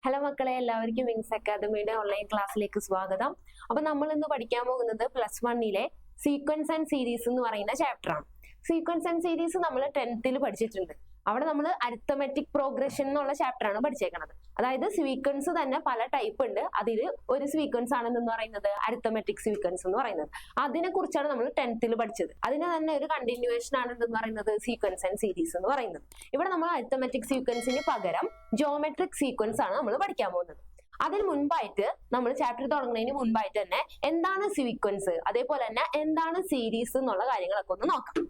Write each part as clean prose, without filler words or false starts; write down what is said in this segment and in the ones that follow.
Hello മക്കളെ, എല്ലാവർക്കും wings അക്കാദമിയുടെ ഓൺലൈൻ ക്ലാസ്സിലേക്ക് സ്വാഗതം. അപ്പൊ നമ്മൾ ഇന്ന് പഠിക്കാൻ പോകുന്നത് പ്ലസ് വണ്ണിലെ സീക്വൻസ് ആൻഡ് സീരീസ് എന്ന് പറയുന്ന ചാപ്റ്റർ ആണ്. സീക്വൻസ് ആൻഡ് സീരീസ് നമ്മൾ 10th പഠിച്ചിട്ടുണ്ട്. അവിടെ നമ്മൾ അരിത്തമെറ്റിക് പ്രോഗ്രഷൻ എന്നുള്ള ചാപ്റ്റർ ആണ് പഠിച്ചേക്കുന്നത്. അതായത് സീക്വൻസ് തന്നെ പല ടൈപ്പ് ഉണ്ട്. അതിൽ ഒരു സീക്വൻസ് ആണെന്ന് പറയുന്നത് അരിത്തമെറ്റിക് സീക്വൻസ് എന്ന് പറയുന്നത്. അതിനെ കുറിച്ചാണ് നമ്മൾ 10th പഠിച്ചത്. അതിന് തന്നെ ഒരു കണ്ടിന്യൂവേഷൻ ആണ് എന്ന് പറയുന്നത് സീക്വൻസ് ആൻഡ് സീരീസ് എന്ന് പറയുന്നത്. ഇവിടെ നമ്മൾ അരിത്തമെറ്റിക് സീക്വൻസിന് പകരം ജോമെട്രിക് സീക്വൻസ് ആണ് നമ്മൾ പഠിക്കാൻ പോകുന്നത്. അതിന് മുൻപായിട്ട് നമ്മൾ ചാപ്റ്റർ തുടങ്ങുന്നതിന് മുൻപായിട്ട് തന്നെ എന്താണ് സീക്വൻസ്, അതേപോലെ തന്നെ എന്താണ് സീരീസ് എന്നുള്ള കാര്യങ്ങളൊക്കെ ഒന്ന് നോക്കാം.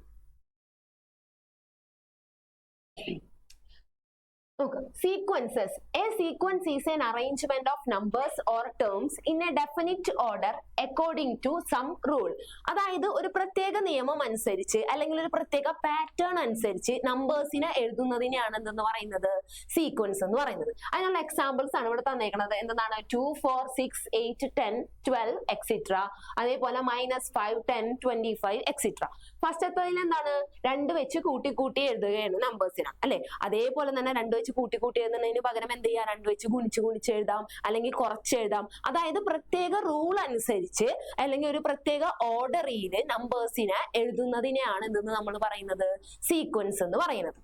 Sequences. A sequence is an arrangement of numbers or terms in a definite order according to some rule. അതായത് ഒരു പ്രത്യേക നിയമം അനുസരിച്ച് അല്ലെങ്കിൽ ഒരു പ്രത്യേക പാറ്റേൺ അനുസരിച്ച് നമ്പേഴ്സിനെ എഴുതുന്നതിനെയാണ് എന്തെന്ന് പറയുന്നത് സീക്വൻസ് എന്ന് പറയുന്നത്. അതിനുള്ള എക്സാമ്പിൾസ് ആണ് ഇവിടെ തന്നേക്കുന്നത്. എന്താണ് 2, 4, 6, 8, 10, 12 എക്സെട്ര. അതേപോലെ -5, 10, 25 എക്സെട്ര. ഫസ്റ്റത്തേതിൽ എന്താണ് 2 വെച്ച് കൂട്ടി എഴുതുകയാണ് നമ്പേഴ്സിനെ, അല്ലെ? അതേപോലെ തന്നെ 2 വെച്ച് കൂട്ടി എഴുതുന്നതിന് പകരം എന്ത് ചെയ്യാം, 2 വെച്ച് ഗുണിച്ച് എഴുതാം, അല്ലെങ്കിൽ കുറച്ച് എഴുതാം. അതായത് പ്രത്യേക റൂൾ അനുസരിച്ച് അല്ലെങ്കിൽ ഒരു പ്രത്യേക ഓർഡറിൽ നമ്പേഴ്സിനെ എഴുതുന്നതിനെയാണ് എന്തെന്ന് നമ്മൾ പറയുന്നത് സീക്വൻസ് എന്ന് പറയുന്നത്.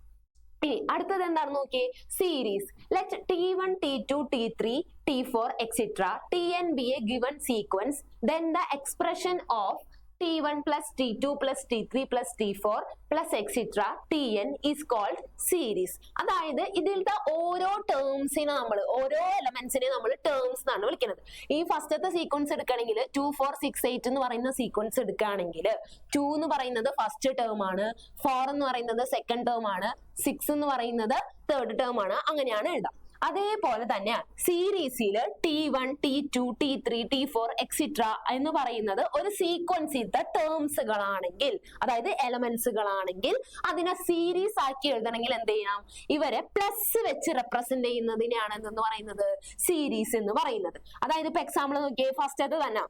ഇനി അടുത്തത് എന്താണെന്ന് നോക്കിയേ, series. Let T1, T2, T3, T4 etcetera Tn be a given sequence, then the expression of T1 plus T2 plus T3 plus T4 plus etc. Tn is called series. അതായത് ഇതിലത്തെ ഓരോ ടേംസിനെ ഓരോ എലമെന്റ്സിനെ നമ്മൾ ടേംസ് എന്നാണ് വിളിക്കുന്നത്. ഈ ഫസ്റ്റത്തെ സീക്വൻസ് എടുക്കുകയാണെങ്കിൽ 2, 4, 6, 8 എന്ന് പറയുന്ന സീക്വൻസ് എടുക്കുകയാണെങ്കിൽ 2 എന്ന് പറയുന്നത് ഫസ്റ്റ് ടേം ആണ്, 4 എന്ന് പറയുന്നത് സെക്കൻഡ് ടേം ആണ്, 6 എന്ന് പറയുന്നത് തേർഡ് ടേം ആണ്. അങ്ങനെയാണ് എഴുതാം. അതേപോലെ തന്നെ സീരീസിൽ T1, T2, T3, T4 etcetera എന്ന് പറയുന്നത് ഒരു സീക്വൻസിലത്തെ ടേംസുകളാണെങ്കിൽ, അതായത് എലമെന്റ്സുകളാണെങ്കിൽ അതിനെ സീരീസ് ആക്കി എഴുതണമെങ്കിൽ എന്ത് ചെയ്യണം, ഇവരെ പ്ലസ് വെച്ച് റെപ്രസെന്റ് ചെയ്യുന്നതിനെയാണ് എന്തെന്ന് പറയുന്നത് സീരീസ് എന്ന് പറയുന്നത്. അതായത് ഇപ്പൊ എക്സാമ്പിൾ നോക്കിയേ, ഫസ്റ്റ് അത് തന്നെ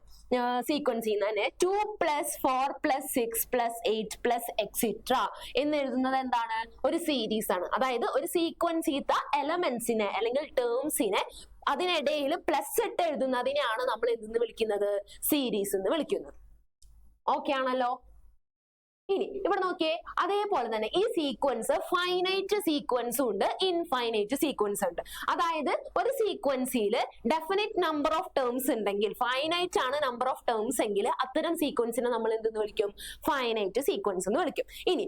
സീക്വൻസിൽ തന്നെ 2 + 4 + 6 + 8 + എക്സെട്ര എന്ന് എഴുതുന്നത് എന്താണ്, ഒരു സീരീസ് ആണ്. അതായത് ഒരു സീക്വൻസിലത്തെ എലമെന്റ്സിനെ അല്ലെങ്കിൽ ടേംസിനെ അതിനിടയിൽ പ്ലസ് ഇട്ട് എഴുതുന്നതിനെയാണ് നമ്മൾ എന്തെന്ന് വിളിക്കുന്നത്, സീരീസ് എന്ന് വിളിക്കുന്നത്. ഓക്കെ ആണല്ലോ? ഇനി ഇവിടെ നോക്കിയേ, അതേപോലെ തന്നെ ഈ സീക്വൻസ് ഫൈനൈറ്റ് സീക്വൻസും ഉണ്ട്, ഇൻഫൈനൈറ്റ് സീക്വൻസ് ഉണ്ട്. അതായത് ഒരു സീക്വൻസിൽ ഡെഫിനിറ്റ് നമ്പർ ഓഫ് ടേംസ് ഉണ്ടെങ്കിൽ, ഫൈനൈറ്റ് ആണ് നമ്പർ ഓഫ് ടേംസ് എങ്കിൽ അത്തരം സീക്വൻസിനെ നമ്മൾ എന്തെന്ന് വിളിക്കും, ഫൈനൈറ്റ് സീക്വൻസ് എന്ന് വിളിക്കും. ഇനി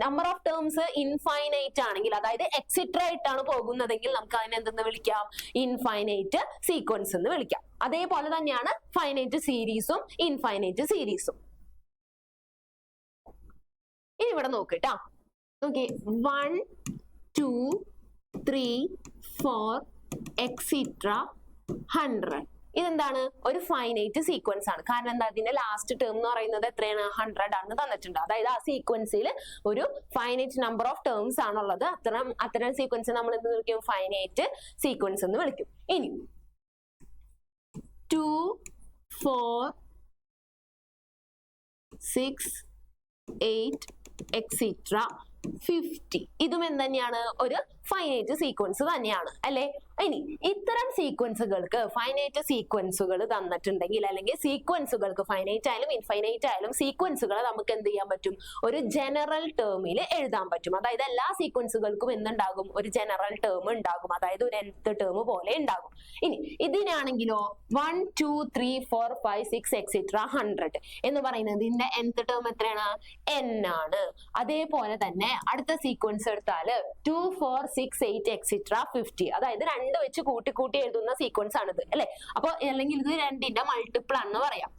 നമ്പർ ഓഫ് ടേംസ് ഇൻഫൈനൈറ്റ് ആണെങ്കിൽ, അതായത് എക്സെട്ര ആയിട്ടാണ് പോകുന്നതെങ്കിൽ നമുക്ക് അതിനെ എന്തെന്ന് വിളിക്കാം, ഇൻഫൈനൈറ്റ് സീക്വൻസ് എന്ന് വിളിക്കാം. അതേപോലെ തന്നെയാണ് ഫൈനൈറ്റ് സീരീസും ഇൻഫൈനൈറ്റ് സീരീസും. ഇനി ഇവിടെ നോക്കിട്ടാ, നോക്കി 1, 2, 3, 4 എക്സെട്ര 100. ഇതെന്താണ്, ഒരു ഫൈനൈറ്റ് സീക്വൻസ് ആണ്. കാരണം എന്താ, അതിന്റെ ലാസ്റ്റ് ടേം എന്ന് പറയുന്നത് എത്രയാണ്, 100 ആണ് തന്നിട്ടുണ്ട്. അതായത് ആ സീക്വൻസിൽ ഒരു ഫൈനൈറ്റ് നമ്പർ ഓഫ് ടേംസ് ആണുള്ളത്. അത്തരം സീക്വൻസ് നമ്മൾ എന്ത് വിളിക്കും, ഫൈനൈറ്റ് സീക്വൻസ് എന്ന് വിളിക്കും. ഇനി 2, 4, 6, 8 എക്സെട്ര 50. ഇതും എന്ത് ഒരു ഫൈനൈറ്റ് സീക്വൻസ് തന്നെയാണ്, അല്ലെ? ഇനി ഇത്തരം സീക്വൻസുകൾക്ക് ഫൈനൈറ്റ് സീക്വൻസുകൾ തന്നിട്ടുണ്ടെങ്കിൽ, അല്ലെങ്കിൽ സീക്വൻസുകൾക്ക് ഫൈനൈറ്റ് ആയാലും ഇൻഫൈനൈറ്റ് ആയാലും സീക്വൻസുകൾ നമുക്ക് എന്ത് ചെയ്യാൻ പറ്റും, ഒരു ജനറൽ ടേമിൽ എഴുതാൻ പറ്റും. അതായത് എല്ലാ സീക്വൻസുകൾക്കും എന്തുണ്ടാകും, ഒരു ജനറൽ ടേം ഉണ്ടാകും. അതായത് ഒരു nth ടേം പോലെ ഉണ്ടാകും. ഇനി ഇതിനാണെങ്കിലോ 1, 2, 3, 4, 5, 6 എക്സെട്ര 100 എന്ന് പറയുന്നത് ഇതിന്റെ nth ടേം എത്രയാണ്, n ആണ്. അതേപോലെ തന്നെ അടുത്ത സീക്വൻസ് എടുത്താൽ 2, 4, 6, 8 എക്സെട്ര 50. അതായത് 2 വെച്ച് കൂട്ടി എഴുതുന്ന സീക്വൻസ് ആണിത്, അല്ലെ? അപ്പൊ അല്ലെങ്കിൽ ഇത് 2ന്റെ മൾട്ടിപ്പിൾ ആണെന്ന് പറയാം.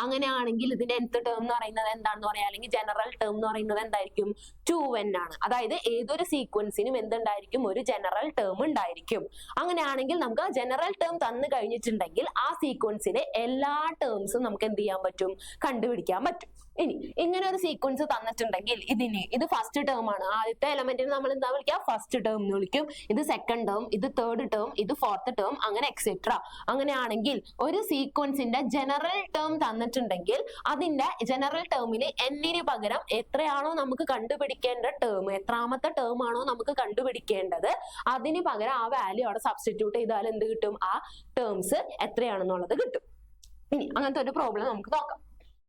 അങ്ങനെയാണെങ്കിൽ ഇതിന്റെ nth ടേം എന്ന് പറയുന്നത് എന്താണെന്ന് പറയാം, അല്ലെങ്കിൽ ജനറൽ ടേം എന്ന് പറയുന്നത് എന്തായിരിക്കും, 2n ആണ്. അതായത് ഏതൊരു സീക്വൻസിനും എന്തുണ്ടായിരിക്കും, ഒരു ജനറൽ ടേം ഉണ്ടായിരിക്കും. അങ്ങനെയാണെങ്കിൽ നമുക്ക് ജനറൽ ടേം തന്നു കഴിഞ്ഞിട്ടുണ്ടെങ്കിൽ ആ സീക്വൻസിലെ എല്ലാ ടേംസും നമുക്ക് എന്ത് ചെയ്യാൻ പറ്റും, കണ്ടുപിടിക്കാൻ പറ്റും. ഇനി ഇങ്ങനെ ഒരു സീക്വൻസ് തന്നിട്ടുണ്ടെങ്കിൽ ഇത് ഫസ്റ്റ് ടേം ആണ്. ആദ്യത്തെ എലമെന്റിന് നമ്മൾ എന്താ വിളിക്കുക? ഫസ്റ്റ് ടേം എന്ന് വിളിക്കും. ഇത് സെക്കൻഡ് ടേം, ഇത് തേർഡ് ടേം, ഇത് ഫോർത്ത് ടേം, അങ്ങനെ എക്സെട്ര. അങ്ങനെയാണെങ്കിൽ ഒരു സീക്വൻസിന്റെ ജനറൽ ടേം തന്നിട്ടുണ്ടെങ്കിൽ അതിന്റെ ജനറൽ ടേമിൽ എന്നിന് പകരം എത്രയാണോ നമുക്ക് കണ്ടുപിടിക്കേണ്ട ടേം, എത്രാമത്തെ ടേം ആണോ നമുക്ക് കണ്ടുപിടിക്കേണ്ടത്, അതിന് പകരം ആ വാല്യൂ അവിടെ സബ്സ്റ്റിറ്റ്യൂട്ട് ചെയ്താൽ എന്ത് കിട്ടും? ആ ടേംസ് എത്രയാണെന്നുള്ളത് കിട്ടും. ഇനി അങ്ങനത്തെ ഒരു പ്രോബ്ലം നമുക്ക് നോക്കാം.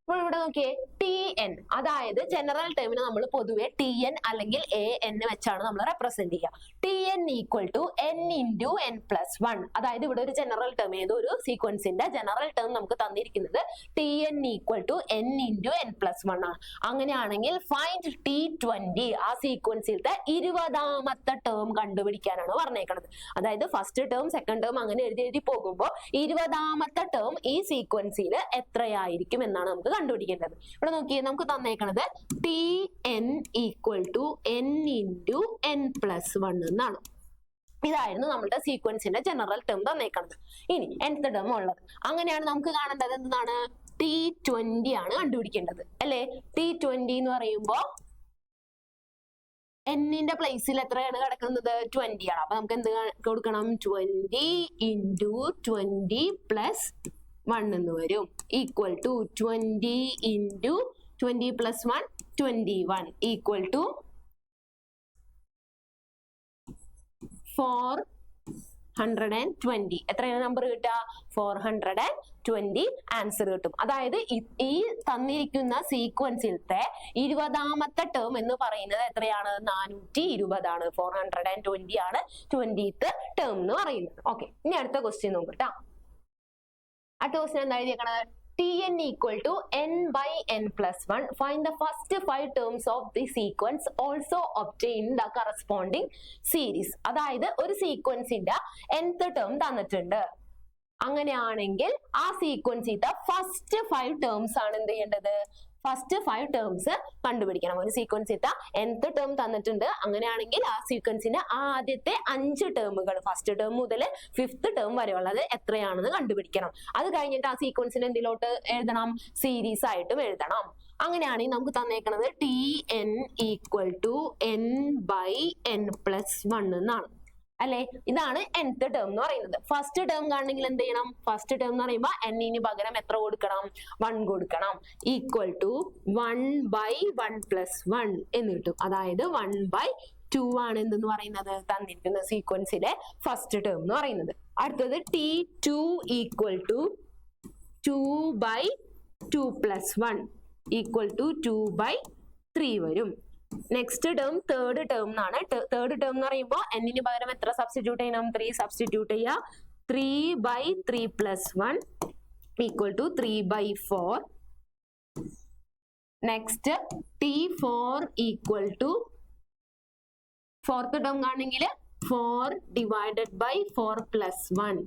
അപ്പോൾ ഇവിടെ നോക്കിയേ, ടി എൻ, അതായത് ജനറൽ ടേമിന് നമ്മൾ പൊതുവെ ടി എൻ അല്ലെങ്കിൽ എ എൻ വെച്ചാണ് നമ്മൾ റെപ്രസെന്റ് ചെയ്യുക. T N equal to N into N plus one. അതായത് ഇവിടെ ഒരു ജനറൽ ടേം, ഏതൊരു സീക്വൻസിന്റെ ജനറൽ ടേം നമുക്ക് തന്നിരിക്കുന്നത് T N equal to N into N plus one ആണ്. അങ്ങനെയാണെങ്കിൽ ഫൈൻഡ് ടി 20, ആ സീക്വൻസിലത്തെ 20ാമത്തെ ടേം കണ്ടുപിടിക്കാനാണ് പറഞ്ഞേക്കുന്നത്. അതായത് ഫസ്റ്റ് ടേം, സെക്കൻഡ് ടേം അങ്ങനെ എഴുതി പോകുമ്പോൾ 20ാമത്തെ ടേം ഈ സീക്വൻസിൽ എത്രയായിരിക്കും എന്നാണ് നമുക്ക് കണ്ടുപിടിക്കേണ്ടത്. ഇവിടെ നോക്കിയേ, നമുക്ക് തന്നേക്കണത് T N equal to N into N plus one എന്നാണ്. ഇതായിരുന്നു നമ്മുടെ സീക്വൻസിന്റെ ജനറൽ ടേം തന്നേക്കണത്. ഇനി nth ടേം ഉള്ളത്. അങ്ങനെയാണ് നമുക്ക് കാണേണ്ടത് എന്താണ്? T20 ആണ് കണ്ടുപിടിക്കേണ്ടത് അല്ലെ. T20 എന്ന് പറയുമ്പോ എന്നിന്റെ പ്ലേസിൽ എത്രയാണ് കിടക്കുന്നത്? 20 ആണ്. അപ്പൊ നമുക്ക് എന്ത് കൊടുക്കണം? 20 ഇൻറ്റു 20 പ്ലസ് 1 എന്ന് വരും, equal to 20 into 20 plus 1 21 equal to 420. എത്രയാണ് നമ്പർ കിട്ടുക? 420 ആൻസർ കിട്ടും. അതായത് ഈ തന്നിരിക്കുന്ന സീക്വൻസിലത്തെ 20ാമത്തെ ടേം എന്ന് പറയുന്നത് എത്രയാണ്? 420 ആണ്. 420 ആണ് 20th ടേം എന്ന് പറയുന്നത്. ഓക്കെ, ഇനി അടുത്ത ക്വസ്റ്റ്യൻ നോക്കട്ടാ. അടുത്ത ക്വസ്റ്റ്യൻ എന്താ എഴുതിയേക്കണത്? Tn equal to n by n plus 1. Find the first 5 terms of the sequence. Also obtain the corresponding series. അതായത് ഒരു സീക്വൻസിന്റെ nth ടേം തന്നിട്ടുണ്ട്. അങ്ങനെയാണെങ്കിൽ ആ സീക്വൻസിന്റെ ഫസ്റ്റ് 5 ടേംസ് ആണ് എന്ത് ചെയ്യേണ്ടത്? ഫസ്റ്റ് 5 ടേംസ് കണ്ടുപിടിക്കണം. ഒരു സീക്വൻസിന്റെ nth ടേം തന്നിട്ടുണ്ട്. അങ്ങനെയാണെങ്കിൽ ആ സീക്വൻസിന്റെ ആദ്യത്തെ 5 ടേമുകൾ, ഫസ്റ്റ് ടേം മുതൽ 5th ടേം വരെയുള്ളത് എത്രയാണെന്ന് കണ്ടുപിടിക്കണം. അത് കഴിഞ്ഞിട്ട് ആ സീക്വൻസിന് എന്തിലോട്ട് എഴുതണം? സീരീസ് ആയിട്ടും എഴുതണം. അങ്ങനെയാണെങ്കിൽ നമുക്ക് തന്നേക്കുന്നത് T N equal to N by N plus 1 എന്നാണ് അല്ലെ. ഇതാണ് nth ടേം എന്ന് പറയുന്നത്. ഫസ്റ്റ് ടേം കാണണമെങ്കിൽ എന്ത് ചെയ്യണം? ഫസ്റ്റ് ടേം എന്ന് പറയുമ്പോൾ എന്നിന് പകരം എത്ര കൊടുക്കണം? 1 കൊടുക്കണം. ഈക്വൽ ടു 1 ബൈ 1 പ്ലസ് 1 എന്ന് കിട്ടും. അതായത് 1 ബൈ 2 ആണ് എന്തെന്ന് പറയുന്നത്? തന്നിരിക്കുന്ന സീക്വൻസിലെ ഫസ്റ്റ് ടേം എന്ന് പറയുന്നത്. അടുത്തത് T2 equal to 2 by 2 plus 1 equal to 2 by 3 വരും. നെക്സ്റ്റ് ടേം തേർഡ് ടേം എന്നാണ്. തേർഡ് ടേം എന്ന് പറയുമ്പോൾ എന്നിന് പകരം എത്ര സബ്സ്റ്റിറ്റ്യൂട്ട് ചെയ്യണം? 3 സബ്സ്റ്റിറ്റ്യൂട്ട് ചെയ്യുക. 3 by 3 plus 1 equal to 3 by 4. Next T4 equal to fourth term ആണെങ്കിൽ 4 divided by 4 plus 1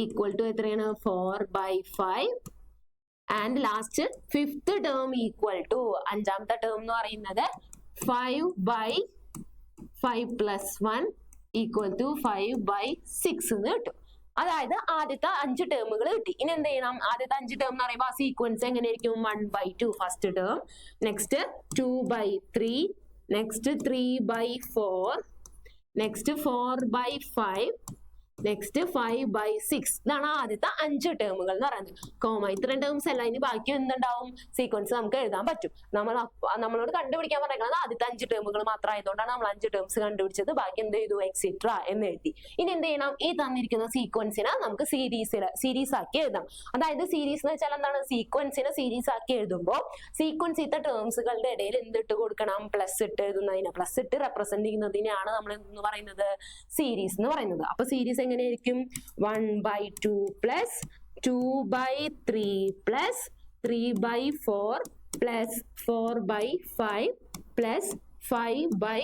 equal to എത്രയാണ്? 4 by 5. And last 5th term equal to, അഞ്ചാമത്തെ ടേം എന്ന് പറയുന്നത് 5 by 5 plus 1 equal to 5 by 6 എന്ന് കിട്ടും. അതായത് ആദ്യത്തെ 5 ടേമുകൾ കിട്ടി. ഇനി എന്ത് ചെയ്യണം? ആദ്യത്തെ 5 ടേം എന്ന് പറയുമ്പോൾ ആ സീക്വൻസ് എങ്ങനെയായിരിക്കും? 1 by 2 first term, next 2 by 3, next 3 by 4, next 4 by 5, next 5 by 6. ഇതാണ് ആദ്യത്തെ 5 ടേമുകൾ എന്ന് പറയുന്നത്. കോമ ഇത്രയും ടേംസ് അല്ല, ഇനി ബാക്കി എന്തുണ്ടാവും? സീക്വൻസ് നമുക്ക് എഴുതാൻ പറ്റും. നമ്മളോട് കണ്ടുപിടിക്കാൻ പറയുന്നത് ആദ്യത്തെ 5 ടേമുകൾ മാത്രം ആയതുകൊണ്ടാണ് നമ്മൾ 5 ടേംസ് കണ്ടുപിടിച്ചത്. ബാക്കി എന്ത് ചെയ്തു? എക്സെട്ര എന്ന് എഴുതി. ഇനി എന്ത് ചെയ്യണം? ഈ തന്നിരിക്കുന്ന സീക്വൻസിനെ നമുക്ക് സീരീസ് ആക്കി എഴുതാം. അതായത് സീരീസ് എന്ന് വെച്ചാൽ എന്താണ്? സീക്വൻസിനെ സീരീസ് ആക്കി എഴുതുമ്പോൾ സീക്വൻസിത്തെ ടേംസുകളുടെ ഇടയിൽ എന്തിട്ട് കൊടുക്കണം? പ്ലസ് ഇട്ട് എഴുതുന്നതിനെ, പ്ലസ് ഇട്ട് റെപ്രസെന്റ് ചെയ്യുന്നതിനെയാണ് നമ്മൾ എന്ന് പറയുന്നത് സീരീസ് എന്ന് പറയുന്നത്. അപ്പൊ സീരീസ് എങ്ങനെയായിരിക്കും? 1 by 2 plus 2 by 3 plus 3 by 4 plus 4 by 5 plus 5 by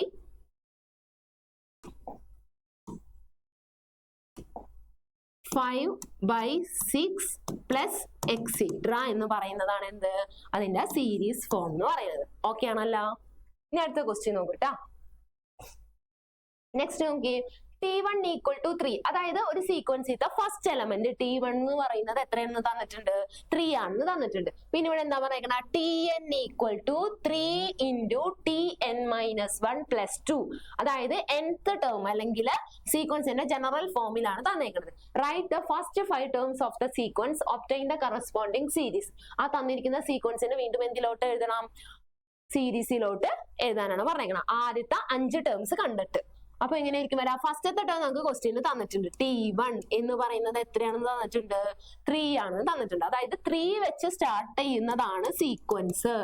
5 by 6 plus etcetera എന്ന് പറയുന്നതാണ് എന്ത്? അതിന്റെ സീരീസ് ഫോം എന്ന് പറയുന്നത്. ഓക്കെ ആണല്ലോ. ഇനി അടുത്ത ക്വസ്റ്റ്യൻ നോക്കട്ടാ. നെക്സ്റ്റ് നോക്കി, T1 equal to 3. അതായത് ഒരു സീക്വൻസിന്റെ ഫസ്റ്റ് എലമെന്റ് T1 എന്ന് പറയുന്നത് എത്രയാണെന്ന് തന്നിട്ടുണ്ട്, 3 ആണെന്ന് തന്നിട്ടുണ്ട്. പിന്നെ ഇവിടെ എന്താ പറയുക, Tn equal to 3 into Tn minus 1 plus 2. അതായത് nth ടേം അല്ലെങ്കിൽ സീക്വൻസിന്റെ ജനറൽ ഫോമിലാണ് തന്നേക്കുന്നത്. Write the first 5 terms of the sequence, obtain the corresponding series. ആ തന്നിരിക്കുന്ന സീക്വൻസിന് വീണ്ടും എന്തിലോട്ട് എഴുതണം, സീരീസിലോട്ട് എഴുതാനാണ് പറഞ്ഞേക്കണം. ആദ്യത്തെ 5 ടേംസ് കണ്ടിട്ട്. അപ്പൊ എങ്ങനെയായിരിക്കും വരാം, ഫസ്റ്റത്തെ ടേം നമുക്ക് ക്വസ്റ്റ്യനിൽ തന്നിട്ടുണ്ട്. T1 എന്ന് പറയുന്നത് എത്രയാണെന്ന് തന്നിട്ടുണ്ട്, 3 ആണെന്ന് തന്നിട്ടുണ്ട്. അതായത് 3 വെച്ച് സ്റ്റാർട്ട് ചെയ്യുന്നതാണ് സീക്വൻസ്.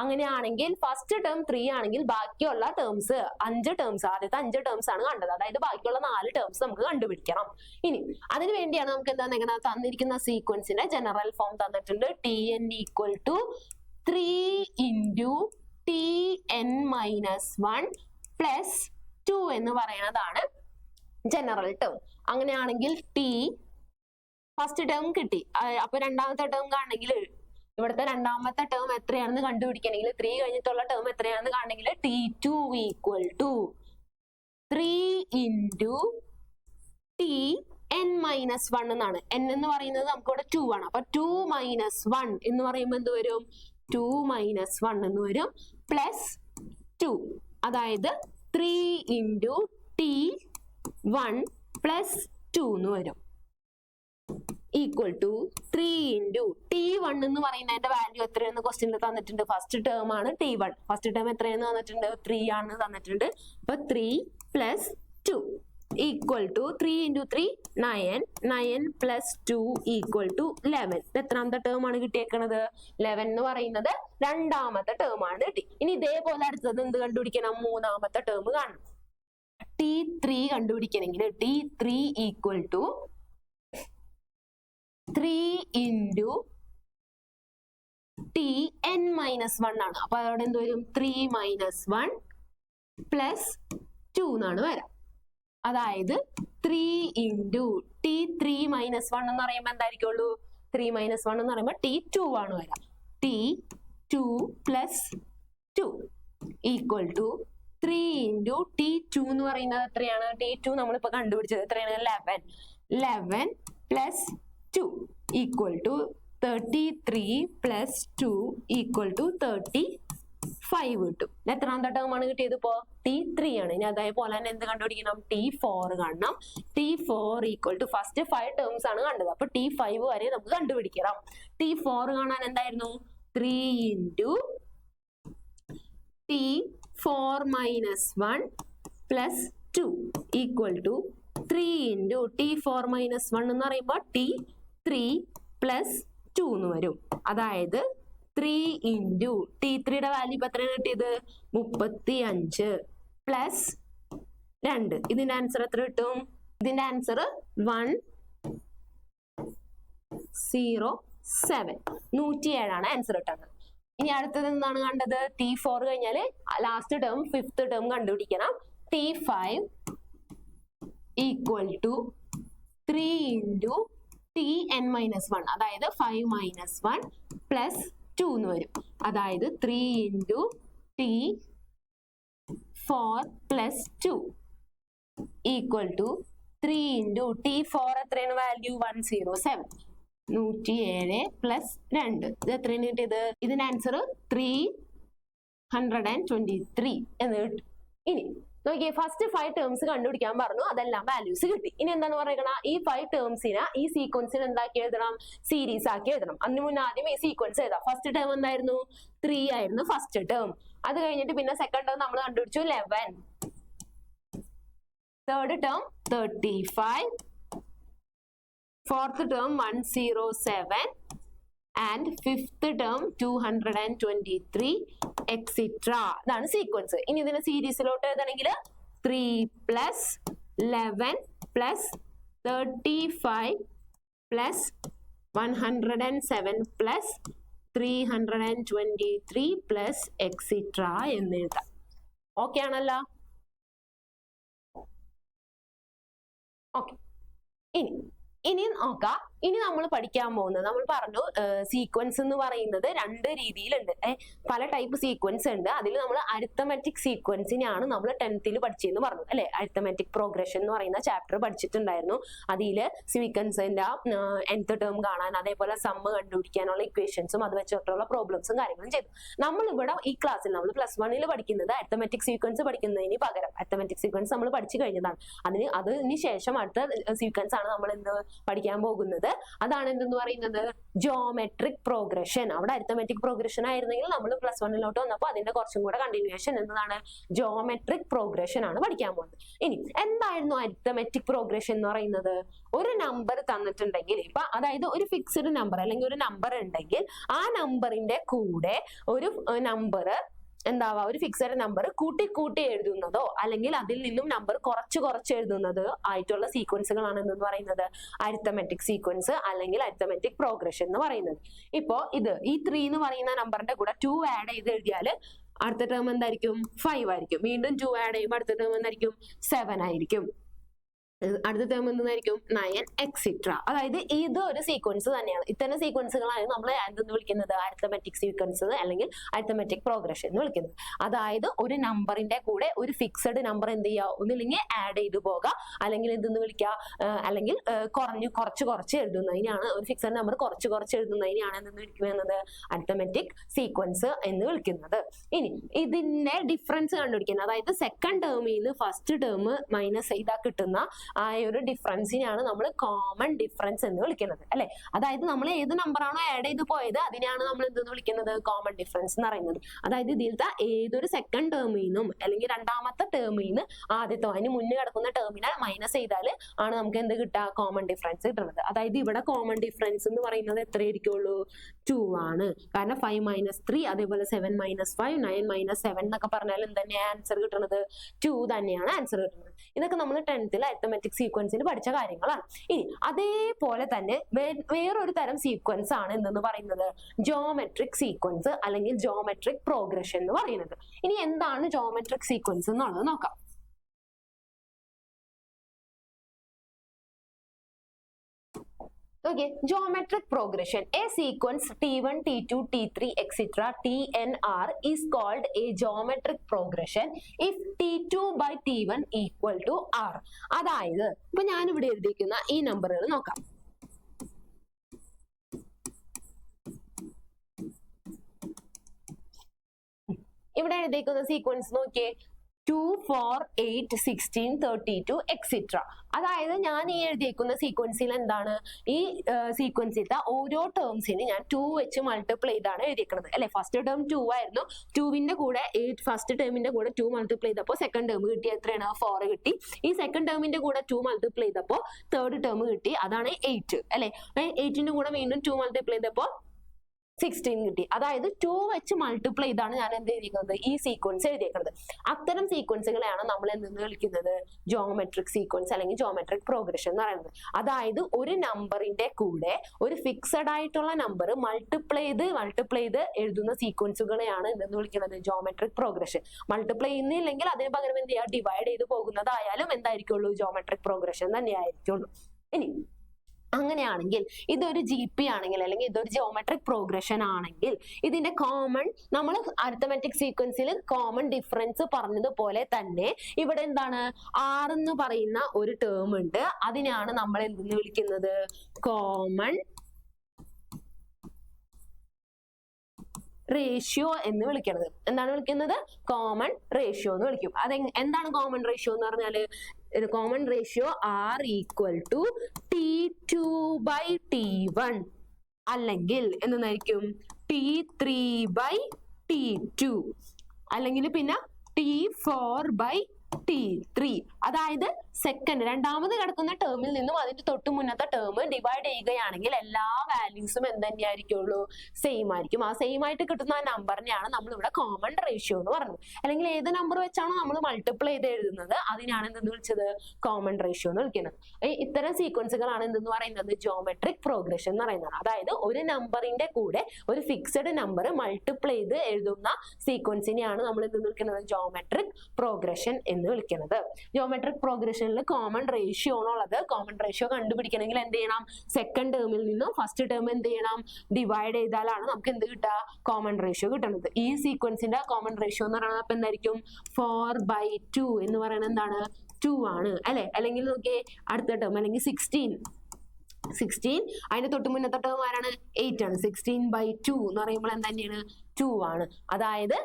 അങ്ങനെയാണെങ്കിൽ ഫസ്റ്റ് ടേം 3 ആണെങ്കിൽ ബാക്കിയുള്ള ടേംസ് 5 ടേംസ്, ആദ്യത്തെ 5 ടേംസ് ആണ് കണ്ടത്. അതായത് ബാക്കിയുള്ള 4 ടേംസ് നമുക്ക് കണ്ടുപിടിക്കണം. ഇനി അതിന് വേണ്ടിയാണ് നമുക്ക് എന്താ തന്നിരിക്കുന്ന സീക്വൻസിന്റെ ജനറൽ ഫോം തന്നിട്ടുണ്ട്. Tn equal to 3 into Tn minus 1 plus 2 എന്ന് പറയുന്നതാണ് ജനറൽ ടേം. അങ്ങനെയാണെങ്കിൽ T ഫസ്റ്റ് ടേം കിട്ടി. അപ്പൊ രണ്ടാമത്തെ ടേം കാണണമെങ്കിൽ ഇവിടുത്തെ രണ്ടാമത്തെ ടേം എത്രയാണെന്ന് കണ്ടുപിടിക്കണമെങ്കിൽ 3 കഴിഞ്ഞിട്ടുള്ള ടേം എത്രയാണെന്ന് കാണണമെങ്കിൽ T2 equal to 3 into Tn minus 1 എന്നാണ്. n എന്ന് പറയുന്നത് നമുക്കിവിടെ 2 ആണ്. അപ്പൊ 2 minus 1 എന്ന് പറയുമ്പോൾ എന്ത് വരും, 2 minus 1 എന്ന് വരും പ്ലസ് 2. അതായത് 3 into T1 plus 2 എന്ന് വരും ഈക്വൽ ടു 3 into T1 എന്ന് പറയുന്നതിന്റെ വാല്യൂ എത്രയെന്ന് ക്വസ്റ്റ്യനിൽ തന്നിട്ടുണ്ട്. ഫസ്റ്റ് ടേം ആണ് T1. ഫസ്റ്റ് ടേം എത്രയെന്ന് തന്നിട്ടുണ്ട്, 3 ആണ് തന്നിട്ടുണ്ട്. അപ്പൊ 3 plus 2 equal to 3 into 3 9, 9 plus 2 equal to 11. എത്രാമത്തെ ടേം ആണ് കിട്ടിയേക്കണത്, 11 എന്ന് പറയുന്നത് രണ്ടാമത്തെ ടേം ആണ് കിട്ടി. ഇനി ഇതേപോലെ അടുത്തത് എന്ത് കണ്ടുപിടിക്കണം, മൂന്നാമത്തെ ടേം കാണണം. T3 കണ്ടുപിടിക്കണമെങ്കിൽ T3 equal to 3 into Tn minus 1 ആണ്. അപ്പൊ അതോടെ എന്ത് വരും, 3 minus 1 plus 2 എന്നാണ് വരാം. അതായത് 3 into T3 minus 1 എന്ന് പറയുമ്പോൾ എന്തായിരിക്കുള്ളൂ, 3 minus 1 എന്ന് പറയുമ്പോൾ T2 ആണ് വരാം. T2 plus 2 equal to 3 into T2 എന്ന് പറയുന്നത് എത്രയാണ്, T2 നമ്മളിപ്പോ കണ്ടുപിടിച്ചത് എത്രയാണ്, 11 plus 2 equal to 33 plus 2 equal to 35 കിട്ടും. എത്രാമത്തെ ടേം ആണ് കിട്ടിയത്, ഇപ്പോ T3 ആണ്. ഇനി അതേപോലെ തന്നെ എന്ത് കണ്ടുപിടിക്കണം, T4 കാണണം. T4 equal to first 5 terms ആണ് കണ്ടത്. അപ്പൊ T5 വരെ നമുക്ക് കണ്ടുപിടിക്കണം. T4 കാണാൻ എന്തായിരുന്നു, 3 into T4 minus 1 plus 2 equal to 3 into T4 minus 1 എന്ന് പറയുമ്പോൾ T3 plus 2 എന്ന് വരും. അതായത് 3 into T3യുടെ വാല്യൂ ഇപ്പൊ എത്രയാണ് കിട്ടിയത്, 35 പ്ലസ് 2. ഇതിന്റെ ആൻസർ എത്ര കിട്ടും, ഇതിന്റെ ആൻസർ 107, 107 ആണ് ആൻസർ കിട്ടുന്നത്. ഇനി അടുത്തത് എന്താണ് കണ്ടത്, T4 കഴിഞ്ഞാല് ലാസ്റ്റ് ടേം 5th ടേം കണ്ടുപിടിക്കണം. T5 equal to 3 into Tn minus 1, അതായത് 5 minus 1 plus 2 എന്ന് വരും. അതായത് 3 into T4 plus 2 equal to 3 into T4 എത്രയാണ് വാല്യൂ, 107, 107 പ്ലസ് 2. ഇത് എത്രയാണ് കിട്ടിയത്, ഇതിന്റെ ആൻസർ 323 എന്ന് കിട്ടും. ഇനി നോക്കിയേ, ഫസ്റ്റ് 5 ടേംസ് കണ്ടുപിടിക്കാൻ പറഞ്ഞു, അതെല്ലാം വാല്യൂസ് കിട്ടി. ഇനി എന്താണ് പറയുക, ഈ 5 ടേംസിനെ ഈ സീക്വൻസിന് എന്താക്കി എഴുതണം, സീരീസ് ആക്കി എഴുതണം. അതിന് മുന്നേ ആദ്യം ഈ സീക്വൻസ് എഴുതാം. ഫസ്റ്റ് ടേം എന്തായിരുന്നു, 3 ആയിരുന്നു ഫസ്റ്റ് ടേം. അത് കഴിഞ്ഞിട്ട് പിന്നെ സെക്കൻഡ് ടേം നമ്മൾ കണ്ടുപിടിച്ചു 11, third term 35, fourth term 107 and 5th term 223 etc. ഇതാണ് സീക്വൻസ്. ഇനി ഇതിനെ സീരീസിലോട്ട് എഴുതണമെങ്കിൽ 3 plus 11 plus 35 plus 107 plus 323 plus etc. എന്ന് എഴുതാം. ഓക്കെ ആണല്ലോ, ഓക്കെ. ഇനി നോക്കാം, ഇനി നമ്മൾ പഠിക്കാൻ പോകുന്നത്, നമ്മൾ പറഞ്ഞു സീക്വൻസ് എന്ന് പറയുന്നത് രണ്ട് രീതിയിലുണ്ട്. പല ടൈപ്പ് സീക്വൻസ് ഉണ്ട്. അതിൽ നമ്മൾ അരിത്തമെറ്റിക് സീക്വൻസിനെയാണ് നമ്മൾ 10th പഠിച്ചതെന്ന് പറഞ്ഞു അല്ലെ. അരിത്തമെറ്റിക് പ്രോഗ്രഷൻ എന്ന് പറയുന്ന ചാപ്റ്റർ പഠിച്ചിട്ടുണ്ടായിരുന്നു. അതില് സീക്വൻസിന്റെ nth ടേം കാണാൻ, അതേപോലെ സമ്മ് കണ്ടുപിടിക്കാനുള്ള ഇക്വേഷൻസും അത് വെച്ചിട്ടുള്ള പ്രോബ്ലംസും കാര്യങ്ങളും ചെയ്തു. നമ്മൾ ഇവിടെ ഈ ക്ലാസ്സിൽ നമ്മൾ +1 പഠിക്കുന്നത് അരിത്തമെറ്റിക് സീക്വൻസ് പഠിക്കുന്നതിന് പകരം അരിത്തമെറ്റിക് സീക്വൻസ് നമ്മൾ പഠിച്ചു കഴിഞ്ഞതാണ്. അതിന് ശേഷം അടുത്ത സീക്വൻസ് ആണ് നമ്മൾ എന്ത് പഠിക്കാൻ പോകുന്നത്. അതാണ് എന്തെന്ന് പറയുന്നത്, ജോമെട്രിക് പ്രോഗ്രഷൻ. അവിടെ അരിത്തമെറ്റിക് പ്രോഗ്രഷൻ ആയിരുന്നെങ്കിൽ നമ്മൾ +1 വന്നപ്പോൾ അതിന്റെ കുറച്ചും കൂടെ കണ്ടിന്യൂവേഷൻ എന്താണ്, ജോമെട്രിക് പ്രോഗ്രഷൻ ആണ് പഠിക്കാൻ പോകുന്നത്. ഇനി എന്തായിരുന്നു അരിത്തമെറ്റിക് പ്രോഗ്രഷൻ എന്ന് പറയുന്നത്? ഒരു നമ്പർ തന്നിട്ടുണ്ടെങ്കിൽ, ഇപ്പൊ അതായത് ഒരു ഫിക്സ്ഡ് നമ്പർ അല്ലെങ്കിൽ ഒരു നമ്പർ ഉണ്ടെങ്കിൽ ആ നമ്പറിന്റെ കൂടെ ഒരു നമ്പർ എന്താവാ, ഒരു ഫിക്സഡ് നമ്പർ കൂട്ടി എഴുതുന്നതോ അല്ലെങ്കിൽ അതിൽ നിന്നും നമ്പർ കുറച്ച് എഴുതുന്നത് ആയിട്ടുള്ള സീക്വൻസുകളാണ് എന്ന് പറയുന്നത് അരിത്തമെറ്റിക് സീക്വൻസ് അല്ലെങ്കിൽ അരിത്തമെറ്റിക് പ്രോഗ്രഷൻ എന്ന് പറയുന്നത്. ഇപ്പോ ഈ 3 എന്ന് പറയുന്ന നമ്പറിന്റെ കൂടെ 2 ആഡ് ചെയ്ത് എഴുതിയാൽ അടുത്ത ടേം എന്തായിരിക്കും, 5 ആയിരിക്കും. വീണ്ടും 2 ആഡ് ചെയ്യുമ്പോൾ അടുത്ത ടേം എന്തായിരിക്കും, 7 ആയിരിക്കും. അടുത്ത ടേം എന്തായിരിക്കും, 9 എക്സെട്ര. അതായത് ഇത് ഒരു സീക്വൻസ് തന്നെയാണ്. ഇത്തരം സീക്വൻസുകളാണ് നമ്മൾ എന്തെന്ന് വിളിക്കുന്നത്, അരിത്തമെറ്റിക് സീക്വൻസ് അല്ലെങ്കിൽ അരിത്തമെറ്റിക് പ്രോഗ്രഷൻ എന്ന് വിളിക്കുന്നത്. അതായത് ഒരു നമ്പറിന്റെ കൂടെ ഒരു ഫിക്സഡ് നമ്പർ എന്ത് ചെയ്യുക, ഒന്നില്ലെങ്കിൽ ആഡ് ചെയ്തു പോകാം, അല്ലെങ്കിൽ എന്തെന്ന് വിളിക്കുക, അല്ലെങ്കിൽ കുറച്ച് എഴുതുന്നതിനാണ്, ഒരു ഫിക്സഡ് നമ്പർ കുറച്ച് എഴുതുന്നതിനാണ് എന്തെന്ന് വിളിക്കുന്നത്, അരിത്തമെറ്റിക് സീക്വൻസ് എന്ന് വിളിക്കുന്നത്. ഇനി ഇതിന്റെ ഡിഫറൻസ് കണ്ടുപിടിക്കുന്നത്, അതായത് സെക്കൻഡ് ടേമിൽ നിന്ന് ഫസ്റ്റ് ടേം മൈനസ് ചെയ്താൽ കിട്ടുന്ന ആ ഒരു ഡിഫറൻസിനെയാണ് നമ്മൾ കോമൺ ഡിഫറൻസ് എന്ന് വിളിക്കുന്നത് അല്ലെ. അതായത് നമ്മൾ ഏത് നമ്പറാണോ ആഡ് ചെയ്ത് പോയത് അതിനെയാണ് നമ്മൾ എന്തെന്ന് വിളിക്കുന്നത്, കോമൺ ഡിഫറൻസ് എന്ന് പറയുന്നത്. അതായത് ഇതിലത്തെ ഏതൊരു സെക്കൻഡ് ടേമിൽ നിന്നും അല്ലെങ്കിൽ രണ്ടാമത്തെ ടേമിൽ നിന്ന് ആദ്യത്തെ അതിന് മുന്നേ കിടക്കുന്ന ടേമിനെ മൈനസ് ചെയ്താൽ ആണ് നമുക്ക് എന്ത് കിട്ടുക, കോമൺ ഡിഫറൻസ് കിട്ടുന്നത്. അതായത് ഇവിടെ കോമൺ ഡിഫറൻസ് എന്ന് പറയുന്നത് എത്രയായിരിക്കുള്ളൂ, 2 ആണ്. കാരണം 5 - 3 അതേപോലെ 7 - 5 9 - 7 എന്നൊക്കെ പറഞ്ഞാൽ എന്തെന്നെയാണ് ആൻസർ കിട്ടുന്നത്, 2 തന്നെയാണ് ആൻസർ കിട്ടുന്നത്. ഇതൊക്കെ നമ്മൾ 10th അരിത്തമെറ്റിക് സീക്വൻസിൽ പഠിച്ച കാര്യങ്ങളാണ്. ഇനി അതേപോലെ തന്നെ വേറൊരു തരം സീക്വൻസ് ആണ് എന്തെന്ന് പറയുന്നത്, ജോമെട്രിക് സീക്വൻസ് അല്ലെങ്കിൽ ജോമെട്രിക് പ്രോഗ്രഷൻ എന്ന് പറയുന്നത്. ഇനി എന്താണ് ജോമെട്രിക് സീക്വൻസ് എന്നുള്ളത് നോക്കാം. Okay, geometric progression. A sequence T1, T2, T3, etc. TNR is called a geometric progression if T2 by T1 equal to R. അതായത് ഇപ്പൊ ഞാൻ ഇവിടെ എഴുതിയിരിക്കുന്ന ഈ നമ്പറുകൾ നോക്കാം. ഇവിടെ എഴുതിയിരിക്കുന്ന സീക്വൻസ് നോക്കിയേ, 2, 4, 8, 16, 32 എക്സെട്ര. അതായത് ഞാൻ ഈ എഴുതിയേക്കുന്ന സീക്വൻസിൽ എന്താണ്, ഈ സീക്വൻസിലത്തെ ഓരോ ടേംസിന് ഞാൻ 2 വെച്ച് മൾട്ടിപ്ലൈ ചെയ്താണ് എഴുതിയേക്കുന്നത് അല്ലെ. ഫസ്റ്റ് ടേം 2 ആയിരുന്നു, 2വിന്റെ കൂടെ ഫസ്റ്റ് ടേമിന്റെ കൂടെ 2 മൾട്ടിപ്ലൈ ചെയ്തപ്പോൾ സെക്കൻഡ് ടേം കിട്ടി, എത്രയാണ്, 4 കിട്ടി. ഈ സെക്കൻഡ് ടേമിന്റെ കൂടെ 2 മൾട്ടിപ്ലൈ ചെയ്തപ്പോൾ തേർഡ് ടേം കിട്ടി, അതാണ് 8 അല്ലെ. 8ന്റെ കൂടെ വീണ്ടും 2 മൾട്ടിപ്ലൈ ചെയ്തപ്പോൾ 16 കിട്ടി. അതായത് 2 വെച്ച് മൾട്ടിപ്ലൈ ചെയ്താണ് ഞാൻ എന്ത് എഴുതിയിരിക്കുന്നത്, ഈ സീക്വൻസ് എഴുതിയേക്കുന്നത്. അത്തരം സീക്വൻസുകളെയാണ് നമ്മൾ എന്തെന്ന് വിളിക്കുന്നത്, ജോമെട്രിക് സീക്വൻസ് അല്ലെങ്കിൽ ജോമെട്രിക് പ്രോഗ്രഷൻ എന്ന് പറയുന്നത്. അതായത് ഒരു നമ്പറിന്റെ കൂടെ ഒരു ഫിക്സഡ് ആയിട്ടുള്ള നമ്പർ മൾട്ടിപ്ലൈ ചെയ്ത് എഴുതുന്ന സീക്വൻസുകളെയാണ് എന്തെന്ന് വിളിക്കുന്നത്, ജോമെട്രിക് പ്രോഗ്രഷൻ. മൾട്ടിപ്ലൈ ചെയ്യുന്നില്ലെങ്കിൽ അതിന് പകരം എന്ത് ചെയ്യുക, ഡിവൈഡ് ചെയ്ത് പോകുന്നതായാലും എന്തായിരിക്കുള്ളൂ, ജോമെട്രിക് പ്രോഗ്രഷൻ തന്നെയായിരിക്കുള്ളൂ. ഇനി അങ്ങനെയാണെങ്കിൽ ഇതൊരു GP ആണെങ്കിൽ അല്ലെങ്കിൽ ഇതൊരു ജോമെട്രിക് പ്രോഗ്രഷൻ ആണെങ്കിൽ ഇതിന്റെ കോമൺ, നമ്മൾ അരിത്തമെറ്റിക് സീക്വൻസിൽ കോമൺ ഡിഫറൻസ് പറഞ്ഞതുപോലെ തന്നെ ഇവിടെ എന്താണ്, R എന്ന് പറയുന്ന ഒരു ടേം ഉണ്ട്. അതിനാണ് നമ്മൾ എന്തെന്ന് വിളിക്കുന്നത്, കോമൺ റേഷ്യോ എന്ന് വിളിക്കുന്നത്. എന്താണ് വിളിക്കുന്നത്, കോമൺ റേഷ്യോ എന്ന് വിളിക്കും. അത് എന്താണ് കോമൺ റേഷ്യോ എന്ന് പറഞ്ഞാല്, common ratio R equal to T2 by T1 അല്ലെങ്കിൽ എന്തായിരിക്കും, T3 by T2 അല്ലെങ്കിൽ പിന്നെ T4 by T3. അതായത് സെക്കൻഡ് രണ്ടാമത് കിടക്കുന്ന ടേമിൽ നിന്നും അതിന്റെ തൊട്ട് മുന്നത്തെ ടേം ഡിവൈഡ് ചെയ്യുകയാണെങ്കിൽ എല്ലാ വാല്യൂസും എന്ത് തന്നെയായിരിക്കുള്ളൂ, സെയിം ആയിരിക്കും. ആ സെയിം ആയിട്ട് കിട്ടുന്ന ആ നമ്പറിനെയാണ് നമ്മൾ ഇവിടെ കോമൺ റേഷ്യോ എന്ന് പറയുന്നത്. അല്ലെങ്കിൽ ഏത് നമ്പർ വെച്ചാണോ നമ്മൾ മൾട്ടിപ്ലൈ ചെയ്ത് എഴുതുന്നത് അതിനാണ് എന്തെന്ന് വിളിച്ചത്, കോമൺ റേഷ്യോ എന്ന് വിളിക്കുന്നത്. ഇത്തരം സീക്വൻസുകളാണ് എന്തെന്ന് പറയുന്നത്, ജോമെട്രിക് പ്രോഗ്രഷൻ എന്ന് പറയുന്നത്. അതായത് ഒരു നമ്പറിന്റെ കൂടെ ഒരു ഫിക്സഡ് നമ്പർ മൾട്ടിപ്ലൈ ചെയ്ത് എഴുതുന്ന സീക്വൻസിനെയാണ് നമ്മൾ എന്തെന്ന് വിളിക്കുന്നത്, ജോമെട്രിക് പ്രോഗ്രഷൻ എന്ന് എന്ന് വിളിക്കുന്നത്. ജിയോമെട്രിക് പ്രോഗ്രഷനിൽ കോമൺ റേഷ്യോ ആണുള്ളത്. കോമൺ റേഷ്യോ കണ്ടുപിടിക്കണമെങ്കിൽ എന്ത് ചെയ്യണം? സെക്കൻഡ് ടേമിൽ നിന്നും ഫസ്റ്റ് ടേം എന്ത് ചെയ്യണം? ഡിവൈഡ് ചെയ്താലാണ് നമുക്ക് എന്ത് കിട്ടുക? കോമൺ റേഷ്യോ കിട്ടുന്നത്. ഈ സീക്വൻസിന്റെ കോമൺ റേഷ്യോ എന്ന് പറയുന്നത് അപ്പൊ എന്തായിരിക്കും? 4/2 എന്ന് പറയുന്നത് എന്താണ്? 2 ആണ് അല്ലെ? അല്ലെങ്കിൽ നോക്കിയേ അടുത്ത ടേം, അല്ലെങ്കിൽ 16 അതിന്റെ തൊട്ട് മുന്നത്തെ ടേം ആരാണ്? 8 ആണ്. 16/2 എന്ന് പറയുമ്പോൾ എന്താ തന്നെയാണ്? 2 ആണ്. അതായത്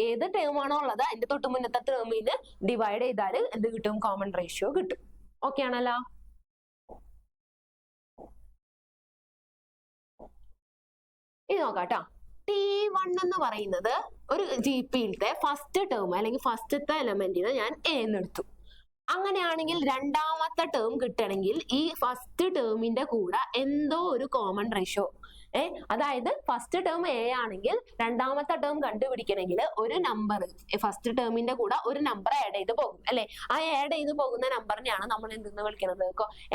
ഏത് ടേം ആണോ ഉള്ളത് അതിന്റെ തൊട്ട് മുന്നത്തെ ടേമിന് ഡിവൈഡ് ചെയ്താൽ എന്ത് കിട്ടും? കോമൺ റേഷ്യോ കിട്ടും. ഓക്കെ ആണല്ലോ? ഇത് നോക്കാട്ടോ. T1 എന്ന് പറയുന്നത് ഒരു GPയിലത്തെ ഫസ്റ്റ് ടേം അല്ലെങ്കിൽ ഫസ്റ്റത്തെ എലമെന്റിനെ ഞാൻ A എന്ന് എടുത്തു. അങ്ങനെയാണെങ്കിൽ രണ്ടാമത്തെ ടേം കിട്ടണമെങ്കിൽ ഈ ഫസ്റ്റ് ടേമിന്റെ കൂടെ എന്തോ ഒരു കോമൺ റേഷ്യോ, അതായത് ഫസ്റ്റ് ടേം A ആണെങ്കിൽ രണ്ടാമത്തെ ടേം കണ്ടുപിടിക്കണമെങ്കിൽ ഒരു നമ്പർ ഫസ്റ്റ് ടേമിന്റെ കൂടെ ഒരു നമ്പർ ആഡ് ചെയ്ത് പോകും അല്ലെ? ആ ആഡ് ചെയ്ത് പോകുന്ന നമ്പറിനെയാണ് നമ്മൾ എന്തെന്ന് വിളിക്കുന്നത്?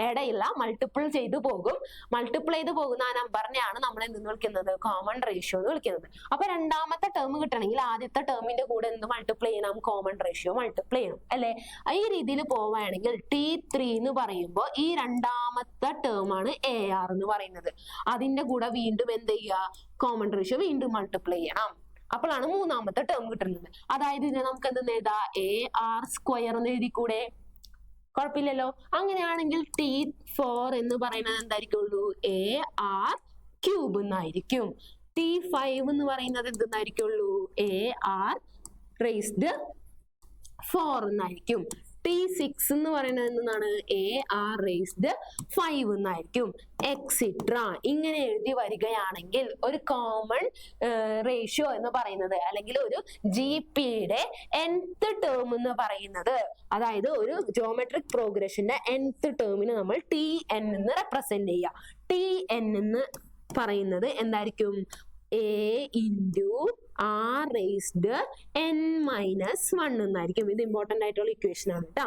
ആഡ് ചെയ്യില്ല, മൾട്ടിപ്പിൾ ചെയ്ത് പോകും. മൾട്ടിപ്പിൾ ചെയ്ത് പോകുന്ന ആ നമ്പറിനെയാണ് നമ്മൾ എന്തെന്ന് വിളിക്കുന്നത്? കോമൺ റേഷ്യോ എന്ന് വിളിക്കുന്നത്. അപ്പൊ രണ്ടാമത്തെ ടേം കിട്ടണമെങ്കിൽ ആദ്യത്തെ ടേമിന്റെ കൂടെ എന്ത് മൾട്ടിപ്ലൈ ചെയ്യണം? കോമൺ റേഷ്യോ മൾട്ടിപ്ലൈ ചെയ്യണം അല്ലെ? ഈ രീതിയിൽ പോവുകയാണെങ്കിൽ T3 എന്ന് പറയുമ്പോൾ ഈ രണ്ടാമത്തെ ടേം ആണ് AR എന്ന് പറയുന്നത്. അതിന്റെ കൂടെ വീണ്ടും എന്ത് ചെയ്യുക? കോമൺ റേഷ്യോ വീണ്ടും മൾട്ടിപ്ലൈ ചെയ്യണം. അപ്പോഴാണ് മൂന്നാമത്തെ ടേം കിട്ടുന്നത്. അതായത് ഇതിനെ നമുക്ക് എന്തെന്ന് എഴുതാം? AR² എന്ന് എഴുതിക്കൂടെ? കുഴപ്പമില്ലല്ലോ. അങ്ങനെയാണെങ്കിൽ T4 എന്ന് പറയുന്നത് എന്തായിരിക്കുള്ളൂ? AR³ എന്നായിരിക്കും. T5 എന്ന് പറയുന്നത് എന്തെന്നായിരിക്കുള്ളൂ? AR⁴ എന്നായിരിക്കും. T6 എന്ന് പറയുന്നത് എന്താണ്? AR⁵ എന്നായിരിക്കും. എക്സിട്ര ഇങ്ങനെ എഴുതി വരികയാണെങ്കിൽ ഒരു കോമൺ റേഷ്യോ എന്ന് പറയുന്നത് അല്ലെങ്കിൽ ഒരു GPയുടെ nth ടേം എന്ന് പറയുന്നത്, അതായത് ഒരു ജിയോമെട്രിക് പ്രോഗ്രഷന്റെ nth ടേമിന് നമ്മൾ TN എന്ന് റെപ്രസെന്റ് ചെയ്യുക. TN എന്ന് പറയുന്നത് എന്തായിരിക്കും? A×R⁻n−1 എന്നായിരിക്കും. ഇത് ഇമ്പോർട്ടന്റ് ആയിട്ടുള്ള ഇക്വേഷൻ ആണ് കേട്ടോ.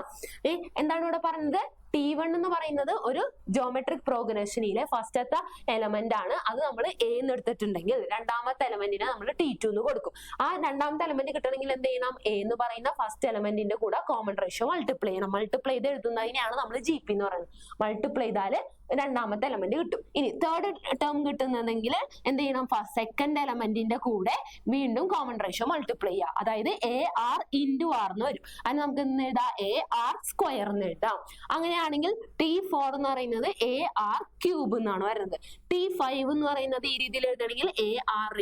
എന്താണ് ഇവിടെ പറഞ്ഞത്? T1 എന്ന് പറയുന്നത് ഒരു ജിയോമെട്രിക് പ്രോഗ്രഷനിലെ ഫസ്റ്റത്തെ എലമെന്റ് ആണ്. അത് നമ്മൾ A എന്ന് എടുത്തിട്ടുണ്ടെങ്കിൽ രണ്ടാമത്തെ എലമെന്റിനെ നമ്മൾ T2 എന്ന് കൊടുക്കും. ആ രണ്ടാമത്തെ എലമെന്റ് കിട്ടണമെങ്കിൽ എന്ത് ചെയ്യണം? A എന്ന് പറയുന്ന ഫസ്റ്റ് എലമെന്റിന്റെ കൂടെ കോമൺ റേഷ്യോ മൾട്ടിപ്ലൈ ചെയ്യണം. മൾട്ടിപ്ലൈ ചെയ്ത് എഴുതുന്നതിനെയാണ് നമ്മൾ GP എന്ന് പറയുന്നത്. മൾട്ടിപ്ലൈ ചെയ്താല് രണ്ടാമത്തെ എലമെന്റ് കിട്ടും. ഇനി തേർഡ് ടേം കിട്ടുന്നതെങ്കിൽ എന്ത് ചെയ്യണം? സെക്കൻഡ് എലമെന്റിന്റെ കൂടെ വീണ്ടും കോമൺ റേഷ്യോ മൾട്ടിപ്ലൈ ചെയ്യുക. അതായത് AR × R എന്ന് വരും. അതിന് നമുക്ക് എന്ത് എഴുതാം? AR² എന്ന് എഴുതാം. അങ്ങനെയാണെങ്കിൽ T4 എന്ന് പറയുന്നത് AR³ എന്നാണ് വരുന്നത്. T5 എന്ന് പറയുന്നത് ഈ രീതിയിൽ എഴുതണമെങ്കിൽ AR⁴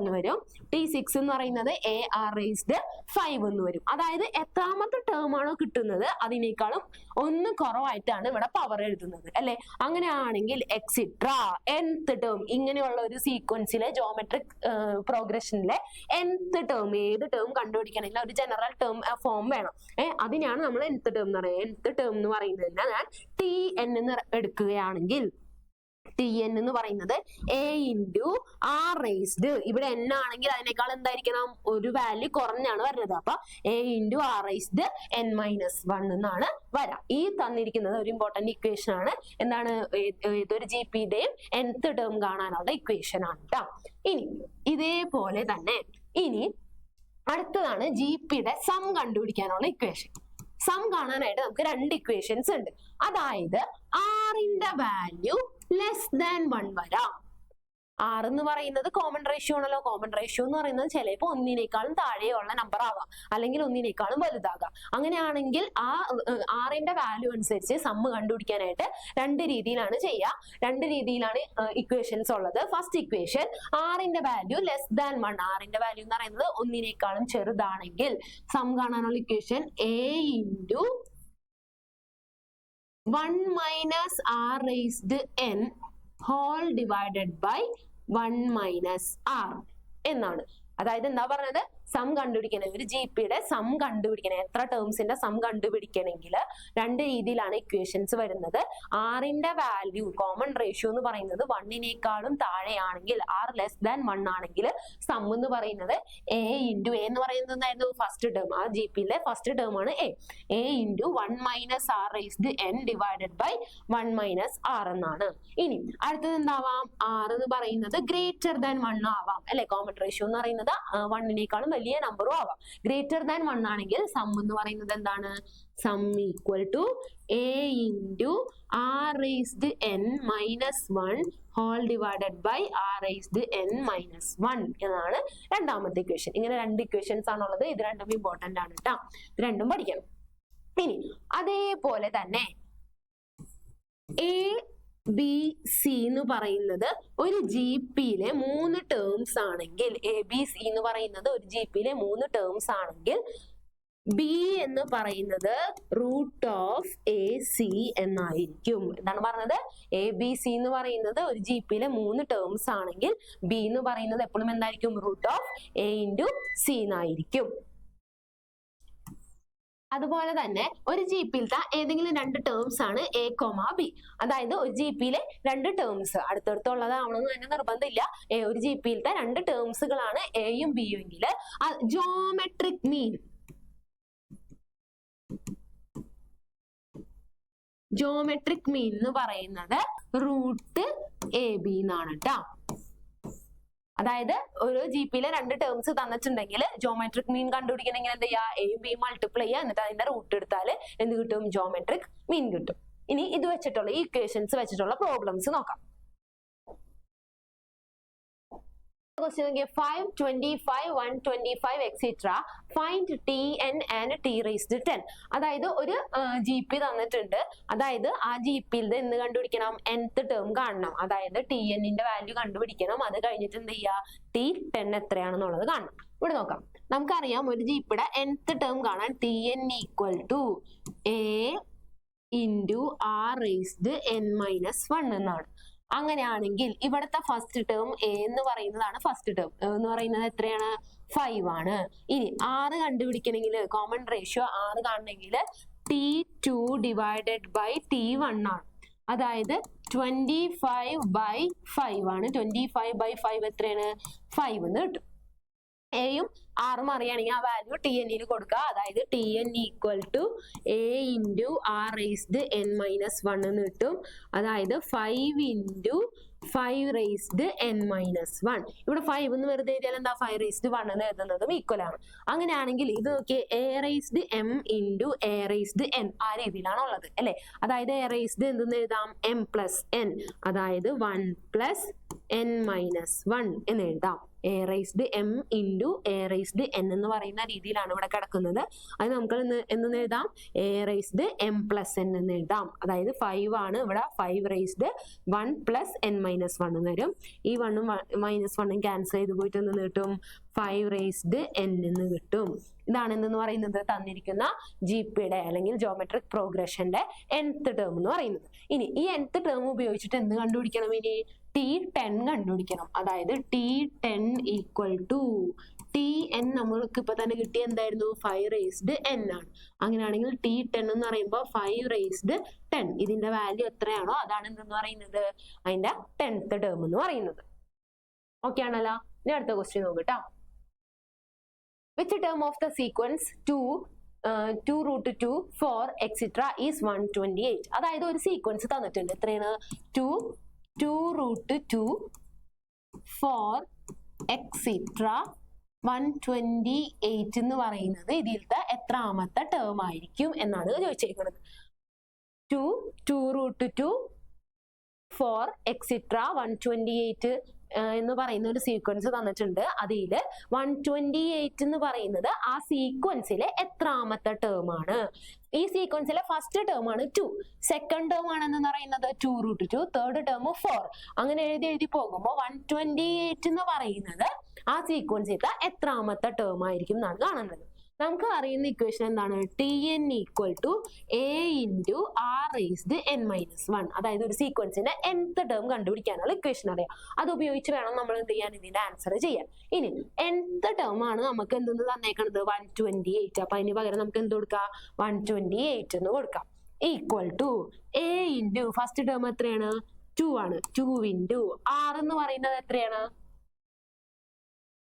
എന്ന് വരും. T6 എന്ന് പറയുന്നത് AR⁵ എന്ന് വരും. അതായത് എത്രാമത്തെ ടേം ആണോ കിട്ടുന്നത് അതിനേക്കാളും ഒന്ന് കുറവായിട്ടാണ് ഇവിടെ പവർ എഴുതുന്നത് അല്ലെ? അങ്ങനെയാണെങ്കിൽ എക്സിട്ര nth ടേം ഇങ്ങനെയുള്ള ഒരു സീക്വൻസിലെ ജിയോമെട്രിക് പ്രോഗ്രഷനിലെ nth ടേം ഏത് ടേം കണ്ടുപിടിക്കണമെങ്കിൽ ഒരു ജനറൽ ടേം ഫോം വേണം. അതിനാണ് നമ്മൾ nth ടേം എന്ന് പറയുന്നത്. nth ടേം എന്ന് പറയുന്നത് ഞാൻ TN എന്ന് എടുക്കുകയാണെങ്കിൽ Tn എന്ന് പറയുന്നത് A×R⁻, ഇവിടെ n ആണെങ്കിൽ അതിനേക്കാൾ എന്തായിരിക്കണം? ഒരു വാല്യൂ കുറഞ്ഞാണ് വരുന്നത്. അപ്പൊ A×R⁻n−1 എന്നാണ് വരാം. ഈ തന്നിരിക്കുന്നത് ഒരു ഇമ്പോർട്ടന്റ് ഇക്വേഷൻ ആണ്. എന്താണ്? ഏതൊരു GPയുടെയും nth ടേം കാണാനുള്ള ഇക്വേഷൻ ആണ് കേട്ടോ. ഇനി ഇതേപോലെ തന്നെ ഇനി അടുത്തതാണ് GPയുടെ സം കണ്ടുപിടിക്കാനുള്ള ഇക്വേഷൻ. സം കാണാനായിട്ട് നമുക്ക് രണ്ട് ഇക്വേഷൻസ് ഉണ്ട്. അതായത് R-ന്റെ വാല്യൂ <1 വരാം. R എന്ന് പറയുന്നത് കോമൺ റേഷ്യോ ആണല്ലോ. കോമൺ റേഷ്യോ എന്ന് പറയുന്നത് ചിലപ്പോൾ ഒന്നിനേക്കാളും താഴെയുള്ള നമ്പർ ആവാം, അല്ലെങ്കിൽ ഒന്നിനേക്കാളും വലുതാകാം. അങ്ങനെയാണെങ്കിൽ ആ R-ന്റെ വാല്യൂ അനുസരിച്ച് സമ്മ് കണ്ടുപിടിക്കാനായിട്ട് രണ്ട് രീതിയിലാണ് ചെയ്യുക. രണ്ട് രീതിയിലാണ് ഇക്വേഷൻസ് ഉള്ളത്. ഫസ്റ്റ് ഇക്വേഷൻ R-ന്റെ വാല്യൂ <1. R-ന്റെ വാല്യൂ എന്ന് പറയുന്നത് ഒന്നിനേക്കാളും ചെറുതാണെങ്കിൽ സം കാണാനുള്ള ഇക്വേഷൻ A×1 - R⁻n (1 - R) എന്നാണ്. അതായത് എന്താ പറഞ്ഞത്? സം കണ്ടുപിടിക്കണേ, ഒരു GPയുടെ സം കണ്ടുപിടിക്കണേ, എത്ര ടേംസിന്റെ സം കണ്ടുപിടിക്കണമെങ്കിൽ രണ്ട് രീതിയിലാണ് ഇക്വേഷൻസ് വരുന്നത്. R-ന്റെ വാല്യൂ കോമൺ റേഷ്യോ എന്ന് പറയുന്നത് 1-നേക്കാളും താഴെയാണെങ്കിൽ, R<1 ആണെങ്കിൽ സം എന്ന് പറയുന്നത് A × A എന്ന് പറയുന്നത് എന്തായിരുന്നു? First term. ആ GPയിലെ ഫസ്റ്റ് ടേം ആണ് A×1 - R⁻n (1 - R) എന്നാണ്. ഇനി അടുത്തത് എന്താവാം? R എന്ന് പറയുന്നത് >1 ആവാം അല്ലെ? കോമൺ റേഷ്യോ എന്ന് പറയുന്നത് 1-നേക്കാളും വലിയ നമ്പറും ആവാം. ഗ്രേറ്റർ ദാൻ 1 ആണെങ്കിൽ സം എന്ന് പറയുന്നത് എന്താണ്? Sum equal to a into r raised n minus 1 whole divided by r raised n minus 1 എന്നാണ് രണ്ടാമത്തെ ഇക്വേഷൻ. ഇങ്ങനെ രണ്ട് ഇക്വേഷൻസ് ആണുള്ളത്. ഇത് രണ്ടും ഇമ്പോർട്ടന്റ് ആണ് കേട്ടോ. ഇത് രണ്ടും പഠിക്കണം. ഇനി അതേപോലെ തന്നെ എ ബി സി എന്ന് പറയുന്നത് ഒരു ജി പിയിലെ 3 ടേംസ് ആണെങ്കിൽ, എ ബി സി എന്ന് പറയുന്നത് ഒരു ജി പിയിലെ 3 ടേംസ് ആണെങ്കിൽ ബി എന്ന് പറയുന്നത് റൂട്ട് ഓഫ് എ സി എന്നായിരിക്കും. എന്താണ് പറഞ്ഞത്? എ ബി സി എന്ന് പറയുന്നത് ഒരു ജി പിയിലെ 3 ടേംസ് ആണെങ്കിൽ ബി എന്ന് പറയുന്നത് എപ്പോഴും എന്തായിരിക്കും? Root of A into C എന്നായിരിക്കും. അതുപോലെ തന്നെ ഒരു ജി പിയിലത്തെ ഏതെങ്കിലും 2 ടേംസ് ആണ് എ കോമ ബി. അതായത് ഒരു ജി പിയിലെ 2 ടേംസ് അടുത്തടുത്തുള്ളതാവണമെന്ന് തന്നെ നിർബന്ധമില്ല. ഒരു ജി പിയിലത്തെ 2 ടേംസുകളാണ് എയും ബിയും എങ്കിൽ ജോമെട്രിക് മീൻ എന്ന് പറയുന്നത് റൂട്ട് എ ബി എന്നാണ് കേട്ടോ. അതായത് ഒരു ജി പിയിലെ 2 ടേംസ് തന്നിട്ടുണ്ടെങ്കിൽ ജോമെട്രിക് മീൻ കണ്ടുപിടിക്കണമെങ്കിൽ എന്ത് ചെയ്യുക? എയും ബിയും മൾട്ടിപ്ലൈ ചെയ്യുക, എന്നിട്ട് അതിന്റെ റൂട്ട് എടുത്താൽ എന്ത് കിട്ടും? ജോമെട്രിക് മീൻ കിട്ടും. ഇനി ഇത് വെച്ചിട്ടുള്ള ഈ ഇക്വേഷൻസ് വെച്ചിട്ടുള്ള പ്രോബ്ലംസ് നോക്കാം. Question 5, 25, 125, etc. Find tn and t raised to 10. അതായത് ഒരു ജി പി തന്നിട്ടുണ്ട്. അതായത് ആ ജി പിയിൽ എന്ത് കണ്ടുപിടിക്കണം? nth ടേം കാണണം. അതായത് tn ന്റെ വാല്യൂ കണ്ടുപിടിക്കണം. അത് കഴിഞ്ഞിട്ട് എന്ത് ചെയ്യുക? t10 എത്രയാണെന്നുള്ളത് കാണണം. ഇവിടെ നോക്കാം. നമുക്കറിയാം ഒരു ജി പിയുടെ nth ടേം കാണാൻ tn equal to a into r raised n minus 1 എന്നാണ്. അങ്ങനെയാണെങ്കിൽ ഇവിടുത്തെ ഫസ്റ്റ് ടേം എ എന്ന് പറയുന്നതാണ് ഫസ്റ്റ് ടേം. എന്ന് പറയുന്നത് എത്രയാണ്? 5 ആണ്. ഇനി 6 കണ്ടുപിടിക്കണമെങ്കിൽ കോമൺ റേഷ്യോ 6 കാണണമെങ്കിൽ T2 ഡിവൈഡഡ് ബൈ T1 ആണ്. അതായത് 25/5 ആണ്. 25/5 എത്രയാണ്? 5 എന്ന് കിട്ടും. എയും ആറും അറിയാണെങ്കിൽ ആ വാല്യൂ tn കൊടുക്കുക. അതായത് tn equal to a into r raised n minus 1 എന്ന് കിട്ടും. അതായത് 5 ഇൻറ്റു 5 റേസ്ഡ് n മൈനസ് 1. ഇവിടെ 5 എന്ന് വെറുതെ എഴുതിയാൽ എന്താ? 5 റേസ്ഡ് 1 എന്ന് എഴുതുന്നതും ഈക്വൽ ആണ്. അങ്ങനെയാണെങ്കിൽ ഇത് നോക്കിയേ, a raised m into a raised n ആ രീതിയിലാണ് ഉള്ളത് അല്ലെ. അതായത് a റേസ്ഡ് എന്തെന്ന് എഴുതാം? m plus n. അതായത് 1 പ്ലസ് n മൈനസ് 1 എന്ന് എഴുതാം. a raised m into a raised n എന്ന് പറയുന്ന രീതിയിലാണ് ഇവിടെ കിടക്കുന്നത്. അത് നമുക്ക് എന്തെന്ന് എഴുതാം? a raised m plus n എന്ന് എഴുതാം. അതായത് 5 ആണ് ഇവിടെ. 5 റേസ്ഡ് 1 പ്ലസ് n മൈനസ് 1 എന്ന് വരും. ഈ 1ഉം മൈനസ് 1ഉം ക്യാൻസൽ ചെയ്ത് പോയിട്ട് എന്തെന്ന് കിട്ടും? 5 റേസ്ഡ് n എന്ന് കിട്ടും. ഇതാണ് എന്തെന്ന് പറയുന്നത്? തന്നിരിക്കുന്ന ജി പിയുടെ അല്ലെങ്കിൽ ജോമെട്രിക് പ്രോഗ്രഷന്റെ nth ടേം എന്ന് പറയുന്നത്. ഇനി ഈ nth ടേം ഉപയോഗിച്ചിട്ട് എന്ത് കണ്ടുപിടിക്കണം? ഇനി T10 കണ്ടുപിടിക്കണം. അതായത് T10 ഈക്വൽ ടു Tn നമ്മൾക്ക് ഇപ്പൊ തന്നെ കിട്ടിയ എന്തായിരുന്നു? 5 റേസ്ഡ് n ആണ്. അങ്ങനെയാണെങ്കിൽ T10 എന്ന് പറയുമ്പോൾ 5 റേസ്ഡ് 10. ഇതിന്റെ വാല്യൂ എത്രയാണോ അതാണ് എന്തെന്ന് പറയുന്നത്? അതിന്റെ 10th ടേം എന്ന് പറയുന്നത്. ഓക്കെ ആണല്ലോ. ഇനി അടുത്ത ക്വസ്റ്റ്യൻ നോക്കട്ടോ. Which term of the sequence 2 root 2 4 etc. is 128? അതായത് ഒരു സീക്വൻസ് തന്നിട്ടുണ്ട്. എത്രയാണ്? 2 root 2 4 etc. 128 എന്ന് പറയുന്നത് ഇതിലത്തെ എത്രാമത്തെ ടേം ആയിരിക്കും എന്നാണ് ചോദിച്ചേക്കുന്നത്. 2 root 2 4 etc. 128 എന്ന് പറയുന്ന ഒരു സീക്വൻസ് തന്നിട്ടുണ്ട്. അതില് 128 എന്ന് പറയുന്നത് ആ സീക്വൻസിലെ എത്രാമത്തെ ടേം ആണ്? ഈ സീക്വൻസിലെ ഫസ്റ്റ് ടേം ആണ് 2, സെക്കൻഡ് ടേം ആണെന്ന് പറയുന്നത് 2 root 2, തേർഡ് ടേം 4. അങ്ങനെ എഴുതി പോകുമ്പോൾ 128 എന്ന് പറയുന്നത് ആ സീക്വൻസിലത്തെ എത്രാമത്തെ ടേം ആയിരിക്കും എന്നാണ് കാണുന്നത്. നമുക്ക് അറിയുന്ന ഇക്വേഷൻ എന്താണ്? Tn equal to a into r raised n minus 1. അതായത് ഒരു സീക്വൻസിന്റെ nth ടേം കണ്ടുപിടിക്കാനുള്ള ഇക്വേഷൻ അറിയാം. അത് ഉപയോഗിച്ച് വേണം നമ്മൾ എന്ത് ചെയ്യാൻ? ഇതിന്റെ ആൻസർ ചെയ്യാൻ. ഇനി nth ടേം ആണ് നമുക്ക് എന്തെന്ന് തന്നേക്കുന്നത്? 128. അപ്പൊ അതിന് പകരം നമുക്ക് എന്ത് കൊടുക്കാം? 128 എന്ന് കൊടുക്കാം. Equal to a into first term എത്രയാണ്? 2 ആണ്. 2 ഇൻറ്റു r എന്ന് പറയുന്നത് എത്രയാണ്?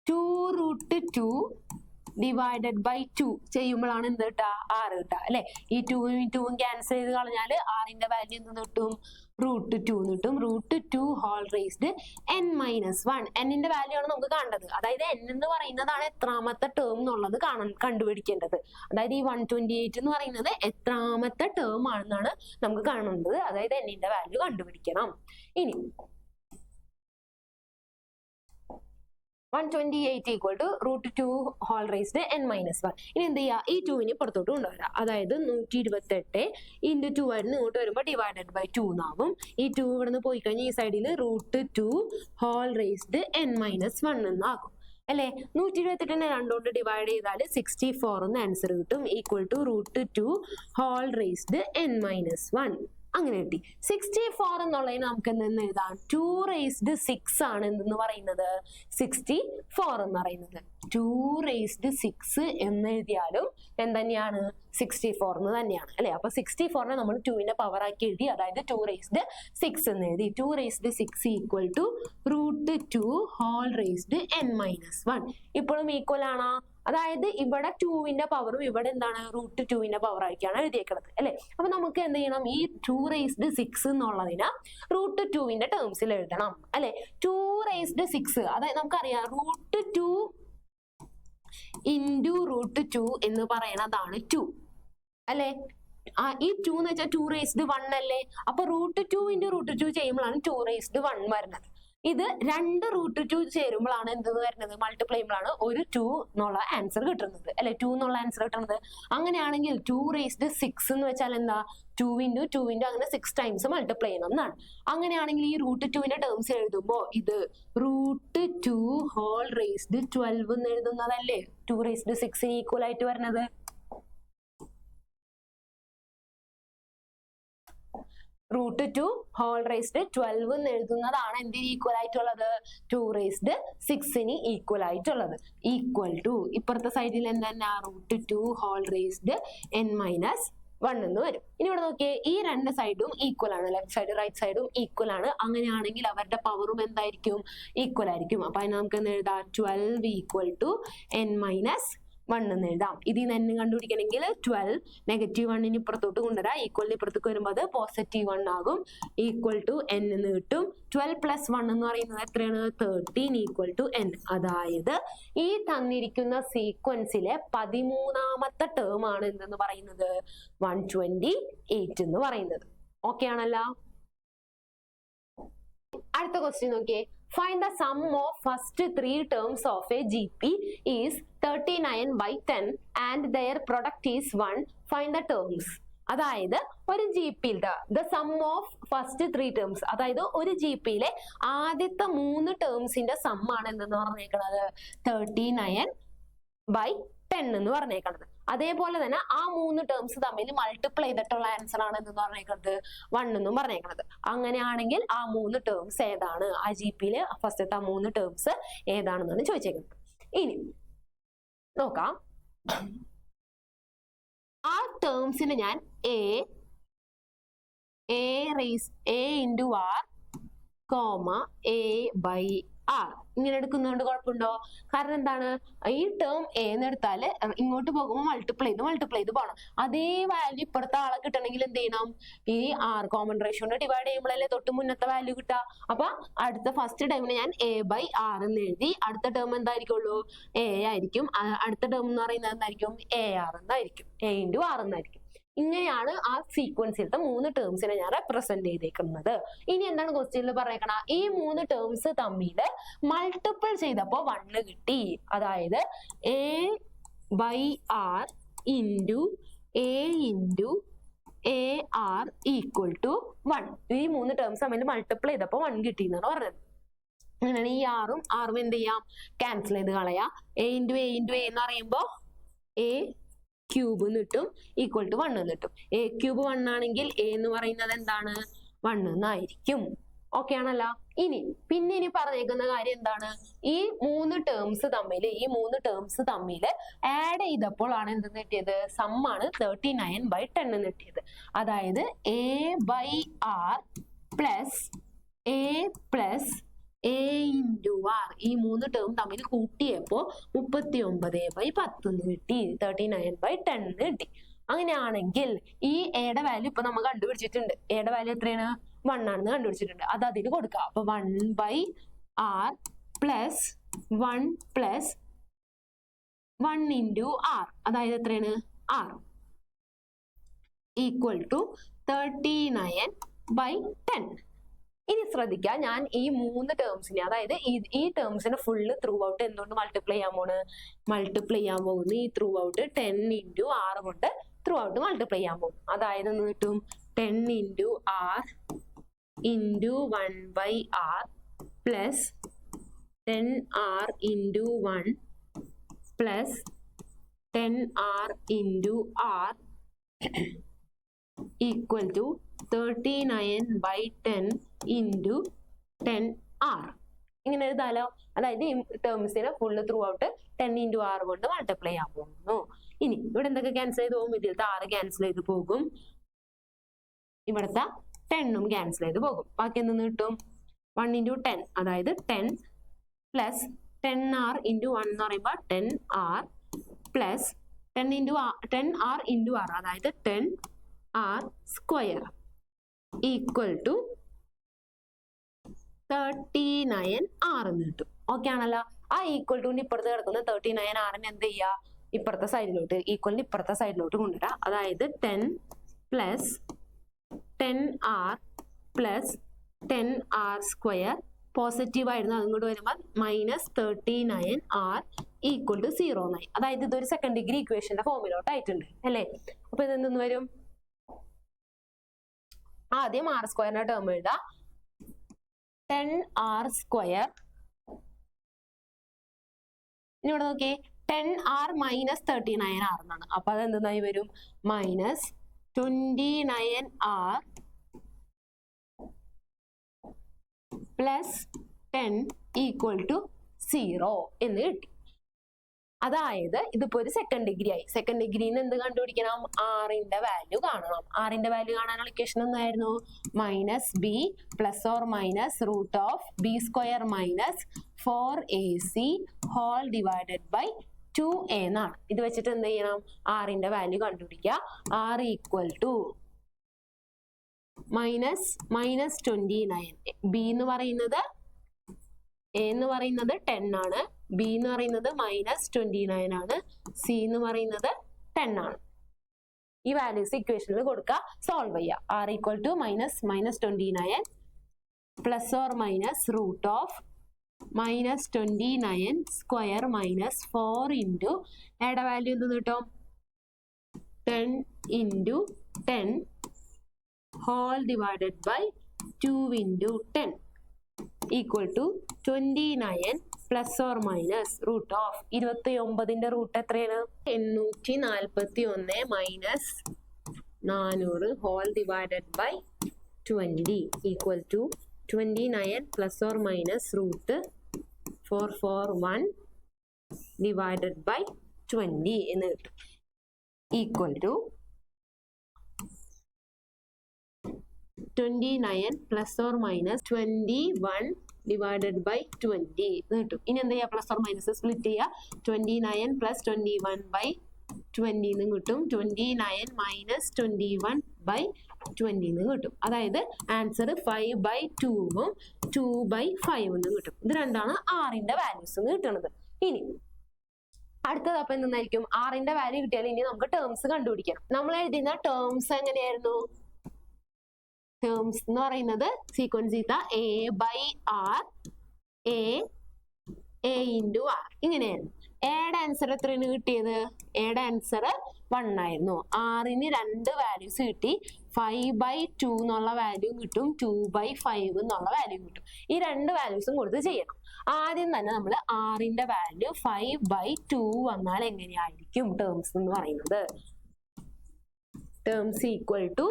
2 root 2 ഡിവൈഡഡ് ബൈ 2 ചെയ്യുമ്പോഴാണ് എന്ത് കിട്ടുക? 6 കിട്ടുക അല്ലെ. ഈ 2ഉം 2ഉം ക്യാൻസൽ ചെയ്ത് കളഞ്ഞാൽ ആറിന്റെ വാല്യൂ എന്ത് കിട്ടും? √2 എന്ന് കിട്ടും. √2 ഹോൾ റേസ്ഡ് n-1. എന്നിന്റെ വാല്യൂ ആണ് നമുക്ക് കാണേണ്ടത്. അതായത് n എന്ന് പറയുന്നതാണ് എത്രാമത്തെ ടേം എന്നുള്ളത് കണ്ടുപിടിക്കേണ്ടത്. അതായത് ഈ 128 എന്ന് പറയുന്നത് എത്രാമത്തെ ടേം ആണെന്നാണ് നമുക്ക് കാണേണ്ടത്. അതായത് എന്നിന്റെ വാല്യൂ കണ്ടുപിടിക്കണം. ഇനി 128 equal to √2 whole raised n-1. ഇനി എന്ത് ചെയ്യുക, ഈ 2 പുറത്തോട്ട് കൊണ്ടുവരാം. അതായത് 128 ഇൻറ്റു 2 ആയിരുന്നു, ഇങ്ങോട്ട് വരുമ്പോൾ ഡിവൈഡഡ് ബൈ 2 എന്നാവും. ഈ 2 ഇവിടെ നിന്ന് പോയി കഴിഞ്ഞാൽ ഈ സൈഡിൽ √2 ഹോൾ റേസ്ഡ് n-1 എന്നാകും അല്ലെ. 128 2 കൊണ്ട് ഡിവൈഡ് ചെയ്താൽ 64 എന്ന് ആൻസർ കിട്ടും. Equal to √2 whole raised n-1 അങ്ങനെ കിട്ടി. 64 എന്നുള്ളതിന് നമുക്ക് എന്തെന്ന് എഴുതാം, 2 റേസ്ഡ് 6 ആണ് എന്തെന്ന് പറയുന്നത് 64 എന്ന് പറയുന്നത്. 2 റേസ്ഡ് 6 എന്ന് എഴുതിയാലും എന്തുതന്നെയാണ് 64 എന്ന് തന്നെയാണ് അല്ലെ. അപ്പൊ 64നെ നമ്മൾ 2ന്റെ പവർ ആക്കി എഴുതി. അതായത് 2 റേസ്ഡ് 6 എന്ന് എഴുതി. 2 raised 6 equal to √2 whole raised n-1. ഇപ്പോഴും ഈക്വൽ ആണോ? അതായത് ഇവിടെ 2ന്റെ പവറും ഇവിടെ എന്താണ് √2ന്റെ പവർ ആയിട്ടാണ് എഴുതിയേക്കുന്നത് അല്ലെ. അപ്പൊ നമുക്ക് എന്ത് ചെയ്യണം, ഈ 2 റേസ്ഡ് 6 എന്നുള്ളതിന് √2ന്റെ ടേംസിൽ എഴുതണം അല്ലെ. 2 റേസ്ഡ് 6 അതായത് നമുക്കറിയാം √2 ഇൻറ്റു √2 എന്ന് പറയുന്നതാണ് 2 അല്ലെ. ഈ 2 എന്ന് വെച്ചാൽ 2 റേസ്ഡ് 1 അല്ലേ. അപ്പൊ √2 ഇൻറ്റു √2 ചെയ്യുമ്പോഴാണ് 2 റേസ്ഡ് 1 വരുന്നത്. ഇത് 2 √2 ചേരുമ്പോഴാണ് എന്തെന്ന് വരുന്നത്, മൾട്ടിപ്ലൈ ചെയ്യുമ്പോഴാണ് ഒരു 2 എന്നുള്ള ആൻസർ കിട്ടുന്നത് അല്ലെ. 2 എന്നുള്ള ആൻസർ കിട്ടുന്നത്. അങ്ങനെയാണെങ്കിൽ 2 റേസ്ഡ് 6 എന്ന് വെച്ചാൽ എന്താ, 2 ഇൻറ്റു 2 ഇൻറ്റു അങ്ങനെ 6 ടൈംസ് മൾട്ടിപ്ലൈ ചെയ്യണം എന്നാണ്. അങ്ങനെയാണെങ്കിൽ ഈ √2ന്റെ ടേംസ് എഴുതുമ്പോൾ ഇത് √2 ഹോൾ റേസ്ഡ് 12 എന്ന് എഴുതുന്നതല്ലേ 2 റേസ്ഡ് 6 ഈക്വൽ ആയിട്ട് വരുന്നത്. √2 ഹോൾ റേസ്ഡ് 12 എന്ന് എഴുതുന്നതാണ് എന്തിന് ഈക്വൽ ആയിട്ടുള്ളത്, 2 റേസ്ഡ് 6ന് ഈക്വൽ ആയിട്ടുള്ളത്. ഈക്വൽ ടു ഇപ്പുറത്തെ സൈഡിൽ എന്താ √2 ഹോൾ റേസ്ഡ് n-1 എന്ന് വരും. ഇനി ഇവിടെ നോക്കിയേ, ഈ രണ്ട് സൈഡും ഈക്വൽ ആണ്, ലെഫ്റ്റ് സൈഡ് റൈറ്റ് സൈഡും ഈക്വൽ ആണ്. അങ്ങനെയാണെങ്കിൽ അവരുടെ പവറും എന്തായിരിക്കും, ഈക്വൽ ആയിരിക്കും. അപ്പൊ അതിന് നമുക്ക് എന്ത് എഴുതാം, 12 ഈക്വൽ ടു n-1 എന്ന് എഴുതാം. ഇതിൽ നിന്ന് n കണ്ടുപിടിക്കണമെങ്കിൽ 12 -1 ഇപ്പുറത്തോട്ട് കൊണ്ടുവരാം. ഈക്വലിന് ഇപ്പുറത്തേക്ക് വരുമ്പോൾ അത് +1 ആകും. ഈക്വൽ ടു n എന്ന് കിട്ടും. 12 + 1 എന്ന് പറയുന്നത് എത്രയാണ്, 13 ഈക്വൽ ടു n. അതായത് ഈ തന്നിരിക്കുന്ന സീക്വൻസിലെ 13ാമത്തെ ടേം ആണ് എന്തെന്ന് പറയുന്നത് 128 എന്ന് പറയുന്നത്. ഓക്കെ ആണല്ലോ. അടുത്ത ക്വസ്റ്റ്യൻ നോക്കിയേ. Find the sum of first 3 terms of a GP is 39/10 and their product is 1. Find the terms. അതായത് ഒരു GPയിലെ the sum of first 3 terms, അതായത് ഒരു GPയിലെ ആദ്യത്തെ 3 ടേംസിന്റെ സം ആണ് എന്തെന്ന് പറഞ്ഞേക്കുന്നത് 39/10 എന്ന് പറഞ്ഞേക്കുന്നത്. അതേപോലെ തന്നെ ആ 3 ടേംസ് തമ്മിൽ മൾട്ടിപ്ലൈ ചെയ്തിട്ടുള്ള ആൻസർ ആണ് എന്ന് പറഞ്ഞേക്കുന്നത് 1 എന്നും പറഞ്ഞേക്കുന്നത്. അങ്ങനെയാണെങ്കിൽ ആ 3 ടേംസ് ഏതാണ്, ആ GPയിലെ ഫസ്റ്റത്തെ ആ 3 ടേംസ് ഏതാണെന്നാണ് ചോദിച്ചേക്കുന്നത്. ഇനി നോക്കാം. ആ ടേംസിന് ഞാൻ a ഇൻറ്റു r a/r ഇങ്ങനെ എടുക്കുന്നതുകൊണ്ട് കുഴപ്പമുണ്ടോ? കാരണം എന്താണ്, ഈ ടേം a എന്ന് എടുത്താൽ ഇങ്ങോട്ട് പോകുമ്പോൾ മൾട്ടിപ്ലൈ ചെയ്ത് പോകണം. അതേ വാല്യൂ ഇപ്പുറത്തെ ആളെ കിട്ടണമെങ്കിൽ എന്ത് ചെയ്യണം, ഈ r കോമൺ റേഷ്യോണ്ട് ഡിവൈഡ് ചെയ്യുമ്പോഴല്ലേ തൊട്ട് മുന്നത്തെ വാല്യൂ കിട്ടുക. അപ്പൊ അടുത്ത ഫസ്റ്റ് ടേമിന് ഞാൻ a/r എന്ന് എഴുതി. അടുത്ത ടേം എന്തായിരിക്കുള്ളൂ, a ആയിരിക്കും. അടുത്ത ടേം എന്ന് പറയുന്നത് എന്തായിരിക്കും, ar എന്നായിരിക്കും, a ഇൻറ്റു r എന്നായിരിക്കും. ഇങ്ങനെയാണ് ആ സീക്വൻസിലത്തെ 3 ടേംസിനെ ഞാൻ റെപ്രസെന്റ് ചെയ്തേക്കുന്നത്. ഇനി എന്താണ് ക്വസ്റ്റ്യനിൽ പറഞ്ഞേക്കണ, ഈ 3 ടേംസ് തമ്മിൽ മൾട്ടിപ്പിൾ ചെയ്തപ്പോ 1 കിട്ടി. അതായത് a/r into a into ar equal to 1. ഈ 3 ടേംസ് തമ്മിൽ മൾട്ടിപ്പിൾ ചെയ്തപ്പോ 1 കിട്ടി എന്നാണ് പറഞ്ഞത്. അങ്ങനെയാണ് ഈ ആറും എന്ത് ചെയ്യാം, ക്യാൻസൽ ചെയ്ത് കളയാം. a ഇൻറ്റു a എന്ന് പറയുമ്പോ a ക്യൂബ് എന്ന് കിട്ടും, ഈക്വൽ ടു 1 എന്ന് കിട്ടും. a ക്യൂബ് 1 ആണെങ്കിൽ a എന്ന് പറയുന്നത് എന്താണ്, 1 എന്നായിരിക്കും. ഓക്കെ ആണല്ലോ. ഇനി പറഞ്ഞേക്കുന്ന കാര്യം എന്താണ്, ഈ 3 ടേംസ് തമ്മിൽ ആഡ് ചെയ്തപ്പോൾ ആണ് എന്തെന്ന് കിട്ടിയത്, സം ആണ് 39/10 എന്ന് കിട്ടിയത്. അതായത് a/r plus a plus a into r ഈ 3 ടേം തമ്മിൽ കൂട്ടിയപ്പോ 39/10 എന്ന് കിട്ടി, 39/10 എന്ന് കിട്ടി. അങ്ങനെയാണെങ്കിൽ ഈ എയുടെ വാല്യൂ ഇപ്പൊ നമ്മൾ കണ്ടുപിടിച്ചിട്ടുണ്ട്. എയുടെ വാല്യൂ എത്രയാണ്, 1 ആണെന്ന് കണ്ടുപിടിച്ചിട്ടുണ്ട്. അത് അതിന് കൊടുക്കുക. അപ്പൊ 1/r plus 1 plus 1 into r, അതായത് എത്രയാണ് r ഈക്വൽ ടു 39/10. ഇനി ശ്രദ്ധിക്കുക, ഞാൻ ഈ 3 ടേംസിനെ, അതായത് ഈ ടേംസിനെ ഫുള്ള് ത്രൂ ഔട്ട് എന്തുകൊണ്ട് മൾട്ടിപ്ലൈ ചെയ്യാൻ പോകുന്നു ഈ ത്രൂ ഔട്ട് 10 into r കൊണ്ട് ത്രൂ ഔട്ട് മൾട്ടിപ്ലൈ ചെയ്യാൻ പോകും. അതായത് എന്ന് കിട്ടും 10 into r into 1/r plus 10r into 1 plus 10r into r equal to 39/10 into 10r. ഇങ്ങനെ എഴുതാലോ. അതായത് ഈ ടേംസിനെ full throughout 10 into r കൊണ്ട് മൾട്ടിപ്ലൈ ചെയ്യാൻ പോകുന്നു. ഇനി ഇവിടെ എന്തൊക്കെ ക്യാൻസൽ ചെയ്ത് പോകും? ഇതിലത്തെ r ക്യാൻസൽ ചെയ്ത് പോകും, ഇവിടുത്തെ 10ഉം ക്യാൻസൽ ചെയ്ത് പോകും. ബാക്കി എന്തെന്ന് കിട്ടും? 1 into 10, അതായത് 10 പ്ലസ് 10r into 1 എന്ന് പറയുമ്പോൾ 10r plus 10r into r, അതായത് 10r square equal to 39r എന്ന് കിട്ടും. ഓക്കെ ആണല്ലോ. ആ ഈക്വൽ ടുവിന്റെ ഇപ്പുറത്ത് കിടക്കുന്ന 39r എന്ത് ചെയ്യുക? ഇപ്പുറത്തെ സൈഡിലോട്ട്, ഈക്വലിന്റെ ഇപ്പുറത്തെ സൈഡിലോട്ട് കൊണ്ടുവരാം. അതായത് 10 plus 10r plus 10r square positive ആയിരുന്നു, അതുകൊണ്ട് വരുമ്പോൾ മൈനസ് 39r ഈക്വൽ ടു 0 ആയി. അതായത് ഇതൊരു സെക്കൻഡ് ഡിഗ്രി ഇക്വേഷന്റെ ഫോമിലോട്ട് ആയിട്ടുണ്ട് അല്ലേ? അപ്പൊ ഇതെന്തെന്ന് വരും? ആദ്യം r സ്ക്വയറിന്റെ ടേം എഴുതാം. 10r സ്ക്വയർ, ഇനി ഇവിടെ നോക്കിയേ 10r മൈനസ് 39r എന്നാണ്. അപ്പൊ അത് എന്തെന്നായി വരും? Minus 29r plus 10 equal to 0 എന്ന് കിട്ടി. അതായത് ഇതിപ്പോ ഒരു സെക്കൻഡ് ഡിഗ്രി ആയി. സെക്കൻഡ് ഡിഗ്രിന്ന് എന്ത് കണ്ടുപിടിക്കണം? ആറിന്റെ വാല്യൂ കാണണം. ആറിന്റെ വാല്യൂ കാണാനുള്ള ഇക്വേഷൻ എന്തായിരുന്നു? Minus B plus or minus root of B square minus 4ac whole divided by 2a എന്നാണ്. ഇത് വെച്ചിട്ട് എന്ത് ചെയ്യണം? ആറിന്റെ വാല്യൂ കണ്ടുപിടിക്കുക. r equal to minus 29. B എന്ന് പറയുന്നത്, എ എന്ന് പറയുന്നത് 10 ആണ്, ബി എന്ന് പറയുന്നത് മൈനസ് 29 ആണ്, സി എന്ന് പറയുന്നത് 10 ആണ്. ഈ വാല്യൂസ് ഇക്വേഷനിൽ കൊടുക്കുക, സോൾവ് ചെയ്യുക. r equal to minus 29 plus or minus root of minus 29 square minus 4 into ഏടെ വാല്യൂ എന്ത് കിട്ടും? 10 into 10 whole divided by 2 into 10 equal to 29 plus or minus root of 29ന്റെ റൂട്ട് എത്രയാണ്? 841 minus 400 whole divided by 20 equal to 29 plus or minus root 441 divided by 20 എന്ന് കിട്ടും. Equal to 29 plus or minus 21 divided by 20 എന്ന് കിട്ടും. ഇനി എന്താ ചെയ്യുക? Plus or minus split ചെയ്യുക. 29 പ്ലസ് 21 ബൈ 20 എന്ന് കിട്ടും. 29 മൈനസ് 21 ബൈ 20 എന്ന് കിട്ടും. അതായത് ആൻസർ 5/2ഉം 2/5 എന്നും കിട്ടും. ഇത് രണ്ടാണ് ആറിന്റെ വാല്യൂസ് എന്ന് കിട്ടുന്നത്. ഇനി അടുത്തത് അപ്പൊ എന്തായിരിക്കും? ആറിന്റെ വാല്യൂ കിട്ടിയാൽ ഇനി നമുക്ക് ടേംസ് കണ്ടുപിടിക്കണം. നമ്മൾ എഴുതുന്ന ടേംസ് എങ്ങനെയായിരുന്നു? ടേംസ് എന്ന് പറയുന്നത് സീക്വൻസ് ചെയ്ത a/r a into r ഇങ്ങനെയായിരുന്നു. എയുടെ ആൻസർ എത്രയാണ് കിട്ടിയത്? എയുടെ ആൻസർ 1 ആയിരുന്നു. ആറിന് 2 വാല്യൂസ് കിട്ടി. 5/2 എന്നുള്ള വാല്യൂ കിട്ടും, 2/5 എന്നുള്ള വാല്യൂ കിട്ടും. ഈ 2 വാല്യൂസും കൊടുത്ത് ചെയ്യണം. ആദ്യം തന്നെ നമ്മൾ ആറിന്റെ വാല്യൂ 5/2 വന്നാൽ എങ്ങനെയായിരിക്കും ടേംസ് എന്ന് പറയുന്നത്? ടേംസ് ഈക്വൽ ടു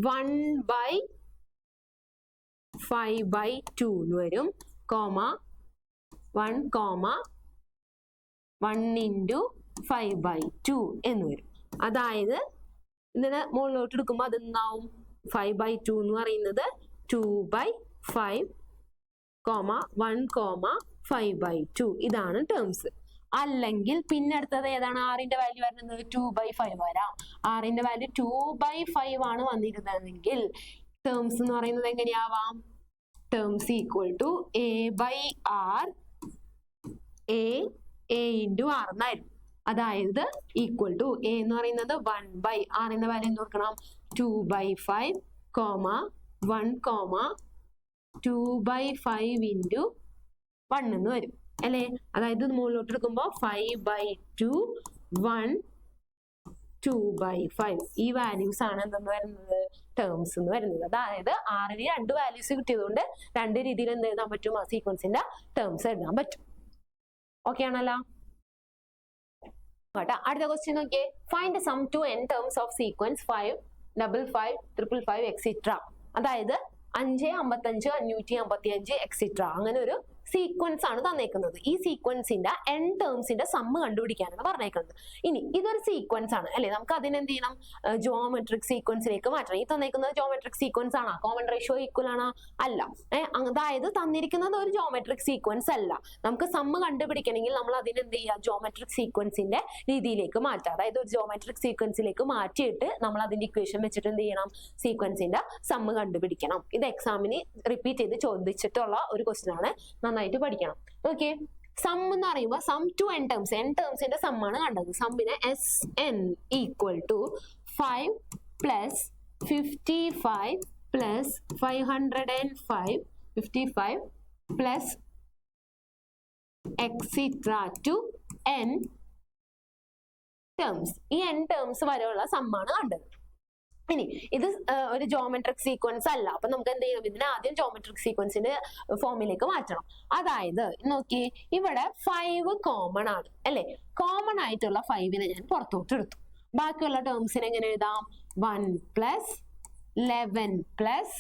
1/5/2 എന്ന് വരും, കോമ 1, 1 into 5/2 എന്ന് വരും. അതായത് ഇതിനെ മുകളിലോട്ട് എടുക്കുമ്പോൾ അതെന്താവും? 5/2 എന്ന് പറയുന്നത് 2/5, 1, 5/2 ഇതാണ് ടേംസ്. അല്ലെങ്കിൽ പിന്നെ അടുത്തത് ഏതാണ്? ആറിന്റെ വാല്യൂ വരുന്നത് 2/5 വരാം. ആറിന്റെ വാല്യൂ 2/5 ആണ് വന്നിരുന്നതെങ്കിൽ ടേംസ് എന്ന് പറയുന്നത് എങ്ങനെയാവാം? Terms equal to a by r a into r എന്നായിരുന്നു. അതായത് ഈക്വൽ ടു എ എന്ന് പറയുന്നത് 1 ബൈ ആർ എന്ന വാല്യൂ എന്ത് കൊടുക്കണം? 2/5 1 2/5 ഇൻറ്റു 1 എന്ന് വരും അല്ലേ? അതായത് മുകളിലോട്ട് എടുക്കുമ്പോൾ 5/2 1 2/5 ഈ വാല്യൂസ് ആണ് എന്തെന്ന് വരുന്നത്? ടേംസ് എന്ന് വരുന്നത്. അതായത് ആറിന് 2 വാല്യൂസ് കിട്ടിയതുകൊണ്ട് 2 രീതിയിൽ എന്ത് എഴുതാൻ പറ്റും? ആ സീക്വൻസിന്റെ ടേംസ് എഴുതാൻ പറ്റും. ഓക്കെ ആണല്ലോ? അടുത്ത ക്വസ്റ്റ്യൻ നോക്കിയേ. Find sum to n terms of sequence 5 55 555 etcetera. അതായത് 5 55 555 എക്സെട്ര അങ്ങനെ ഒരു സീക്വൻസ് ആണ് തന്നേക്കുന്നത്. ഈ സീക്വൻസിന്റെ n ടേംസിന്റെ സമ്മ് കണ്ടുപിടിക്കാനാണ് പറഞ്ഞേക്കുന്നത്. ഇനി ഇതൊരു സീക്വൻസ് ആണ് അല്ലെ? നമുക്ക് അതിനെന്ത് ചെയ്യണം? ജോമെട്രിക് സീക്വൻസിലേക്ക് മാറ്റണം. ഈ തന്നേക്കുന്നത് ജോമെട്രിക് സീക്വൻസ് ആണോ? കോമൺ റേഷ്യോ ഈക്വൽ ആണോ? അല്ല. അതായത് തന്നിരിക്കുന്നത് ഒരു ജോമെട്രിക് സീക്വൻസ് അല്ല. നമുക്ക് സമ്മ് കണ്ടുപിടിക്കണമെങ്കിൽ നമ്മൾ അതിനെന്ത് ചെയ്യുക? ജോമെട്രിക് സീക്വൻസിന്റെ രീതിയിലേക്ക് മാറ്റാം. അതായത് ഒരു ജോമെട്രിക് സീക്വൻസിലേക്ക് മാറ്റിയിട്ട് നമ്മൾ അതിന്റെ ഇക്വേഷൻ വെച്ചിട്ട് എന്ത് ചെയ്യണം? സീക്വൻസിന്റെ സമ്മ് കണ്ടുപിടിക്കണം. ഇത് എക്സാമിന് റിപ്പീറ്റ് ചെയ്ത് ചോദിച്ചിട്ടുള്ള ഒരു ക്വസ്റ്റ്യൻ ആണ്. നന്നായിട്ട് പഠിക്കണം. ഓക്കെ, സം എന്ന് പറയുമ്പോൾ സം ടു n ടേംസിന്റെ സം ആണ് കണ്ടത്. സമ്മിനെ SN equal to 5 plus 55 plus 505 55 plus etcetera to n terms. ഈ n ടേംസ് വരെയുള്ള സം ആണ് കണ്ടത്. ഇനി ഇത് ഒരു ജോമെട്രിക് സീക്വൻസ് അല്ല. അപ്പൊ നമുക്ക് എന്ത് ചെയ്യണം? ഇതിനെ ആദ്യം ജോമെട്രിക് സീക്വൻസിന്റെ ഫോമിലേക്ക് മാറ്റണം. അതായത് നോക്കി, ഇവിടെ 5 കോമൺ ആണ് അല്ലെ? കോമൺ ആയിട്ടുള്ള 5നെ ഞാൻ പുറത്തോട്ട് എടുത്തു. ബാക്കിയുള്ള ടേംസിനെ എങ്ങനെ എഴുതാം? 1 plus 11 plus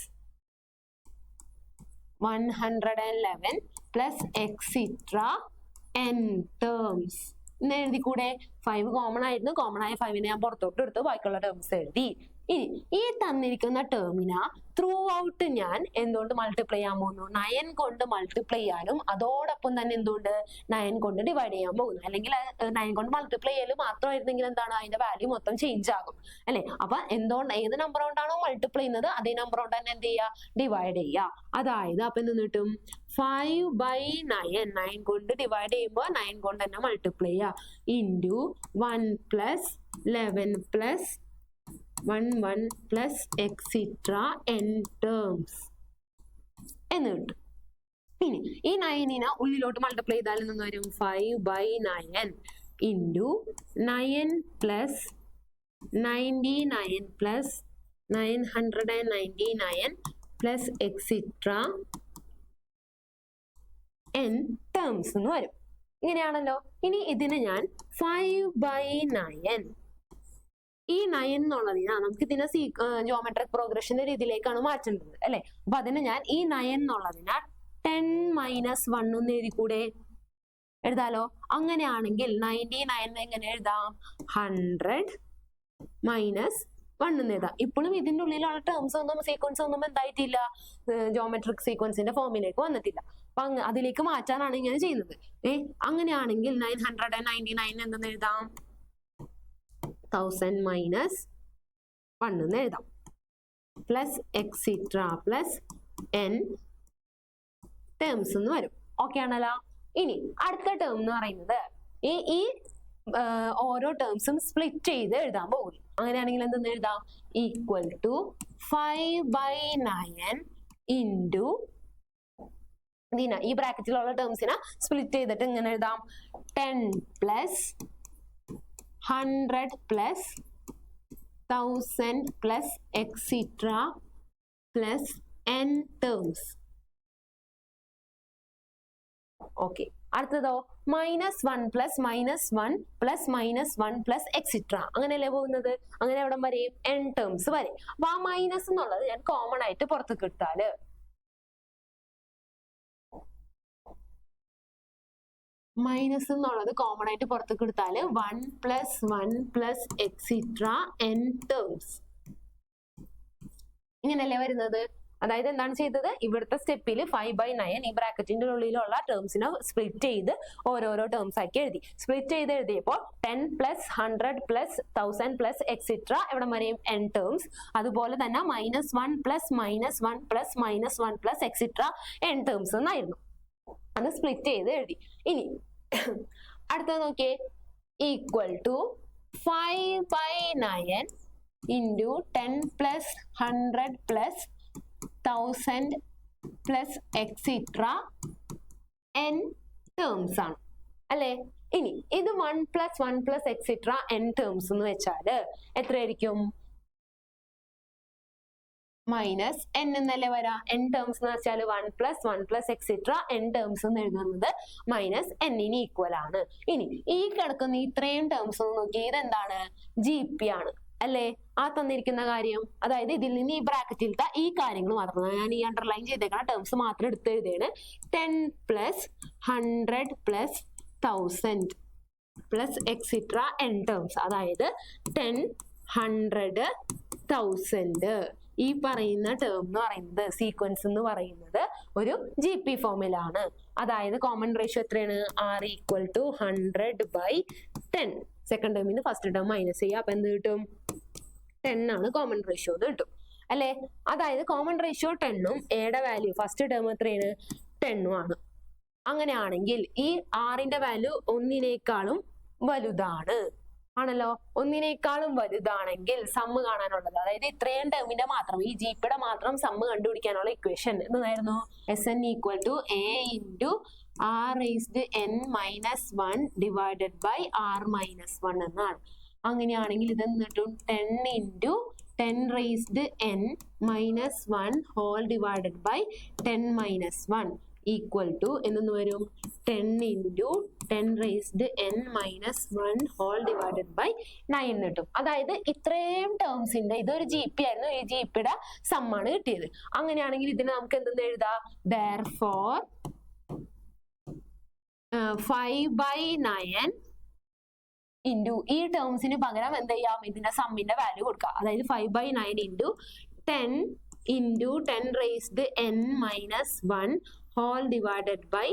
111 plus extra n terms എന്ന് എഴുതി കൂടെ? 5 കോമൺ ആയിരുന്നു. കോമൺ ആയ 5നെ ഞാൻ പുറത്തോട്ട് എടുത്തു. ബാക്കിയുള്ള ടേംസ് എഴുതി. ഇനി ഈ തന്നിരിക്കുന്ന ടേമിന ത്രൂ ഔട്ട് ഞാൻ എന്തുകൊണ്ട് മൾട്ടിപ്ലൈ ചെയ്യാൻ പോകുന്നു? 9 കൊണ്ട് മൾട്ടിപ്ലൈ ചെയ്യാനും അതോടൊപ്പം തന്നെ എന്തുകൊണ്ട് 9 കൊണ്ട് ഡിവൈഡ് ചെയ്യാൻ പോകുന്നു. അല്ലെങ്കിൽ 9 കൊണ്ട് മൾട്ടിപ്ലൈ ചെയ്യലും മാത്രമായിരുന്നെങ്കിൽ എന്താണ്? അതിന്റെ വാല്യൂ മൊത്തം ചേഞ്ച് ആകും അല്ലെ? അപ്പൊ എന്തുകൊണ്ട് ഏത് നമ്പർ കൊണ്ടാണോ മൾട്ടിപ്ലൈ ചെയ്യുന്നത് അതേ നമ്പർ കൊണ്ട് തന്നെ എന്ത് ചെയ്യുക? ഡിവൈഡ് ചെയ്യുക. അതായത് അപ്പൊ എന്ത് കിട്ടും? 5/9 9 കൊണ്ട് ഡിവൈഡ് ചെയ്യുമ്പോൾ 9 കൊണ്ട് തന്നെ മൾട്ടിപ്ലൈ ചെയ്യുക into 1 plus 11 plus 1 plus extra n terms എന്ന് കിട്ടും. ഇനി ഈ 9നെ ഉള്ളിലോട്ട് മൾട്ടിപ്ലൈ ചെയ്താൽ നിന്ന് വരും? 5/9 into 9 plus 99 plus 999 plus extra n terms എന്ന് വരും. ഇങ്ങനെയാണല്ലോ. ഇനി ഇതിനെ ഞാൻ 5/9 ഈ 9 എന്നുള്ളതിനാ നമുക്ക് ഇതിനെ ജോമെട്രിക് പ്രോഗ്രഷന്റെ രീതിയിലേക്കാണ് മാറ്റേണ്ടത് അല്ലെ? അപ്പൊ അതിന് ഞാൻ ഈ 9 എന്നുള്ളതിനെ 10 മൈനസ് 1 എന്ന് എഴുതി കൂടെ? എഴുതാലോ. അങ്ങനെയാണെങ്കിൽ 99 എങ്ങനെ എഴുതാം? 100 മൈനസ് 1 എന്ന് എഴുതാം. ഇപ്പോഴും ഇതിന്റെ ഉള്ളിലുള്ള ടേംസ് ഒന്നും സീക്വൻസ് ഒന്നും എന്തായിട്ടില്ല? ജോമെട്രിക് സീക്വൻസിന്റെ ഫോമിലേക്ക് വന്നിട്ടില്ല. അപ്പൊ അതിലേക്ക് മാറ്റാനാണ് ഇങ്ങനെ ചെയ്യുന്നത്. അങ്ങനെയാണെങ്കിൽ 999 എന്തെന്ന് എഴുതാം? 1000 മൈനസ് 1 എന്ന് എഴുതാം. Plus extra plus n terms എന്ന് വരും. ഓക്കെ ആണല്ലോ? ഇനി അടുത്ത ടേം എന്ന് പറയുന്നത് ഈ ഓരോ ടേംസും സ്പ്ലിറ്റ് ചെയ്ത് എഴുതാൻ പോകും. അങ്ങനെയാണെങ്കിൽ എന്തെന്ന് എഴുതാം? ഈക്വൽ ടു 5/9 ഇൻറ്റു ഈ ബ്രാക്കറ്റിലുള്ള ടേംസിനെ സ്പ്ലിറ്റ് ചെയ്തിട്ട് ഇങ്ങനെ എഴുതാം? 10 plus 100 plus 1000 plus extra plus n terms. Okay, അടുത്തതോ -1 പ്ലസ് -1 പ്ലസ് -1 പ്ലസ് എക്സിട്ര. അങ്ങനെയല്ലേ പോകുന്നത്? അങ്ങനെ എവിടെ വരെയും? n ടേംസ് വരെ. അപ്പൊ ആ മൈനസ് എന്നുള്ളത് ഞാൻ കോമൺ ആയിട്ട് പുറത്തേക്ക് എടുത്താല് മൈനസ് എന്നുള്ളത് കോമൺ ആയിട്ട് പുറത്തേക്ക് എടുത്താല് 1 plus 1 plus extra n terms ഇങ്ങനെയല്ലേ വരുന്നത്? അതായത് എന്താണ് ചെയ്തത്, ഇവിടുത്തെ സ്റ്റെപ്പിൽ 5/9 ഈ ബ്രാക്കറ്റിന്റെ ഉള്ളിലുള്ള ടേംസിനെ സ്പ്ലിറ്റ് ചെയ്ത് ഓരോരോ ടേംസ് ആക്കി എഴുതി. സ്പ്ലിറ്റ് ചെയ്ത് എഴുതിയപ്പോൾ 10 പ്ലസ് 100 പ്ലസ് 1000 പ്ലസ് എക്സെട്ര എവിടെ വരെയും n ടേംസ്, അതുപോലെ തന്നെ -1 plus -1 plus -1 plus etcetera n terms എന്നായിരുന്നു. അത് സ്പ്ലിറ്റ് ചെയ്ത് എഴുതി. ഇനി അടുത്തത് നോക്കിയേ, equal to 5/9 into 10 plus 100 plus 1000 plus etc. n terms ആണ് അല്ലേ. ഇനി ഇത് 1 plus 1 plus etc. n terms എന്ന് വെച്ചാൽ എത്രയായിരിക്കും? മൈനസ് n എന്നല്ലേ വരാ. n ടേംസ് എന്ന് വെച്ചാൽ 1 plus 1 plus etc. n terms എന്ന് എഴുതുന്നത് മൈനസ് n-ന് ഈക്വൽ ആണ്. ഇനി ഈ കിടക്കുന്ന ഇത്രയും ടേംസ് ഒന്ന് നോക്കി, ഇതെന്താണ്? GP ആണ് അല്ലേ. ആ തന്നിരിക്കുന്ന കാര്യം, അതായത് ഇതിൽ നിന്ന് ഈ ബ്രാക്കറ്റിലത്തെ ഈ കാര്യങ്ങൾ മാത്രം ഞാൻ ഈ അണ്ടർലൈൻ ചെയ്തേക്കുന്ന ടേംസ് മാത്രം എടുത്ത് എഴുതിയാണ്. 10 plus 100 plus 1000 plus etcetera n terms, അതായത് 10 100 1000. ഈ പറയുന്ന ടേം എന്ന് പറയുന്നത്, സീക്വൻസ് എന്ന് പറയുന്നത് ഒരു GP ഫോമിലാണ്. അതായത് കോമൺ റേഷ്യോ എത്രയാണ്? R equal to 100/10. സെക്കൻഡ് ടേമിന് ഫസ്റ്റ് ടേം മൈനസ് ചെയ്യുക, അപ്പൊ എന്ത് കിട്ടും? 10 ആണ് കോമൺ റേഷ്യോ എന്ന് കിട്ടും അല്ലെ. അതായത് കോമൺ റേഷ്യോ 10-ഉം എയുടെ വാല്യൂ ഫസ്റ്റ് ടേം എത്രയാണ്? 10 ആണ്. അങ്ങനെയാണെങ്കിൽ ഈ ആറിന്റെ വാല്യൂ ഒന്നിനേക്കാളും വലുതാണ് ആണല്ലോ. ഒന്നിനേക്കാളും വലുതാണെങ്കിൽ സമ്മ് കാണാനുള്ളത്, അതായത് ഇത്രയും ടേമിന്റെ മാത്രം, ഈ GPയുടെ മാത്രം സമ്മ് കണ്ടുപിടിക്കാനുള്ള ഇക്വേഷൻ എന്തായിരുന്നു? SN equal to A into R raised n minus 1 divided by R minus 1 എന്നാണ്. അങ്ങനെയാണെങ്കിൽ ഇത് എന്നിട്ടും 10 into 10 raised n minus 1 whole divided by 10 minus 1 equal to എന്നു വരും 10 into 10 raised n minus 1 whole divided by 9 കിട്ടും. അതായത് ഇത്രയും ടേംസിന്റെ ഇതൊരു GP ആയിരുന്നു, ഈ GPയുടെ സമ്മാണ് കിട്ടിയത്. അങ്ങനെയാണെങ്കിൽ ഇതിനെ നമുക്ക് എന്തെന്ന് എഴുതാം? therefore 5/9 ഇൻറ്റു ഈ ടേംസിന് പകരം എന്ത് ചെയ്യാം? ഇതിന്റെ സമ്മിന്റെ വാല്യൂ കൊടുക്കാം. അതായത് 5/9 into 10 into 10 raised n minus 1 whole divided by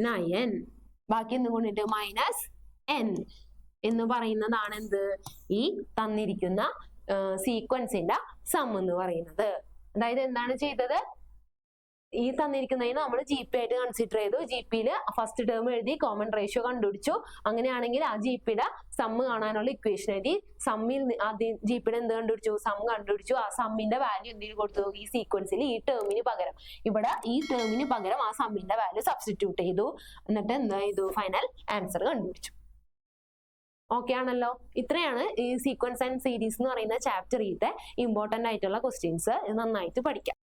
9. ബാക്കി എന്ത് കൊണ്ടിട്ട് മൈനസ് n എന്ന് പറയുന്നതാണ് എന്ത്? ഈ തന്നിരിക്കുന്ന സീക്വൻസിന്റെ സം എന്ന് പറയുന്നത്. അതായത് എന്താണ് ചെയ്തത്? ഈ തന്നിരിക്കുന്നതിന് നമ്മൾ GP ആയിട്ട് കൺസിഡർ ചെയ്തു. GPയിൽ ഫസ്റ്റ് ടേം എഴുതി, കോമൺ റേഷ്യോ കണ്ടുപിടിച്ചു. അങ്ങനെയാണെങ്കിൽ ആ GPയുടെ സമ്മ് കാണാനുള്ള ഇക്വേഷൻ എഴുതി. സമ്മിൽ GPയുടെ എന്ത് കണ്ടുപിടിച്ചു? സം കണ്ടുപിടിച്ചു. ആ സമ്മിന്റെ വാല്യൂ എന്തിനു കൊടുത്തു? ഈ സീക്വൻസിൽ ഈ ടേമിന് പകരം, ഇവിടെ ഈ ടേമിന് പകരം ആ സമ്മിന്റെ വാല്യൂ സബ്സ്റ്റിറ്റ്യൂട്ട് ചെയ്തു. എന്നിട്ട് എന്താ ചെയ്തു? ഫൈനൽ ആൻസർ കണ്ടുപിടിച്ചു. ഓക്കെ ആണല്ലോ. ഇത്രയാണ് ഈ സീക്വൻസ് ആൻഡ് സീരീസ് എന്ന് പറയുന്ന ചാപ്റ്ററിലത്തെ ഇമ്പോർട്ടന്റ് ആയിട്ടുള്ള ക്വസ്റ്റ്യൻസ്. നന്നായിട്ട് പഠിക്കാം.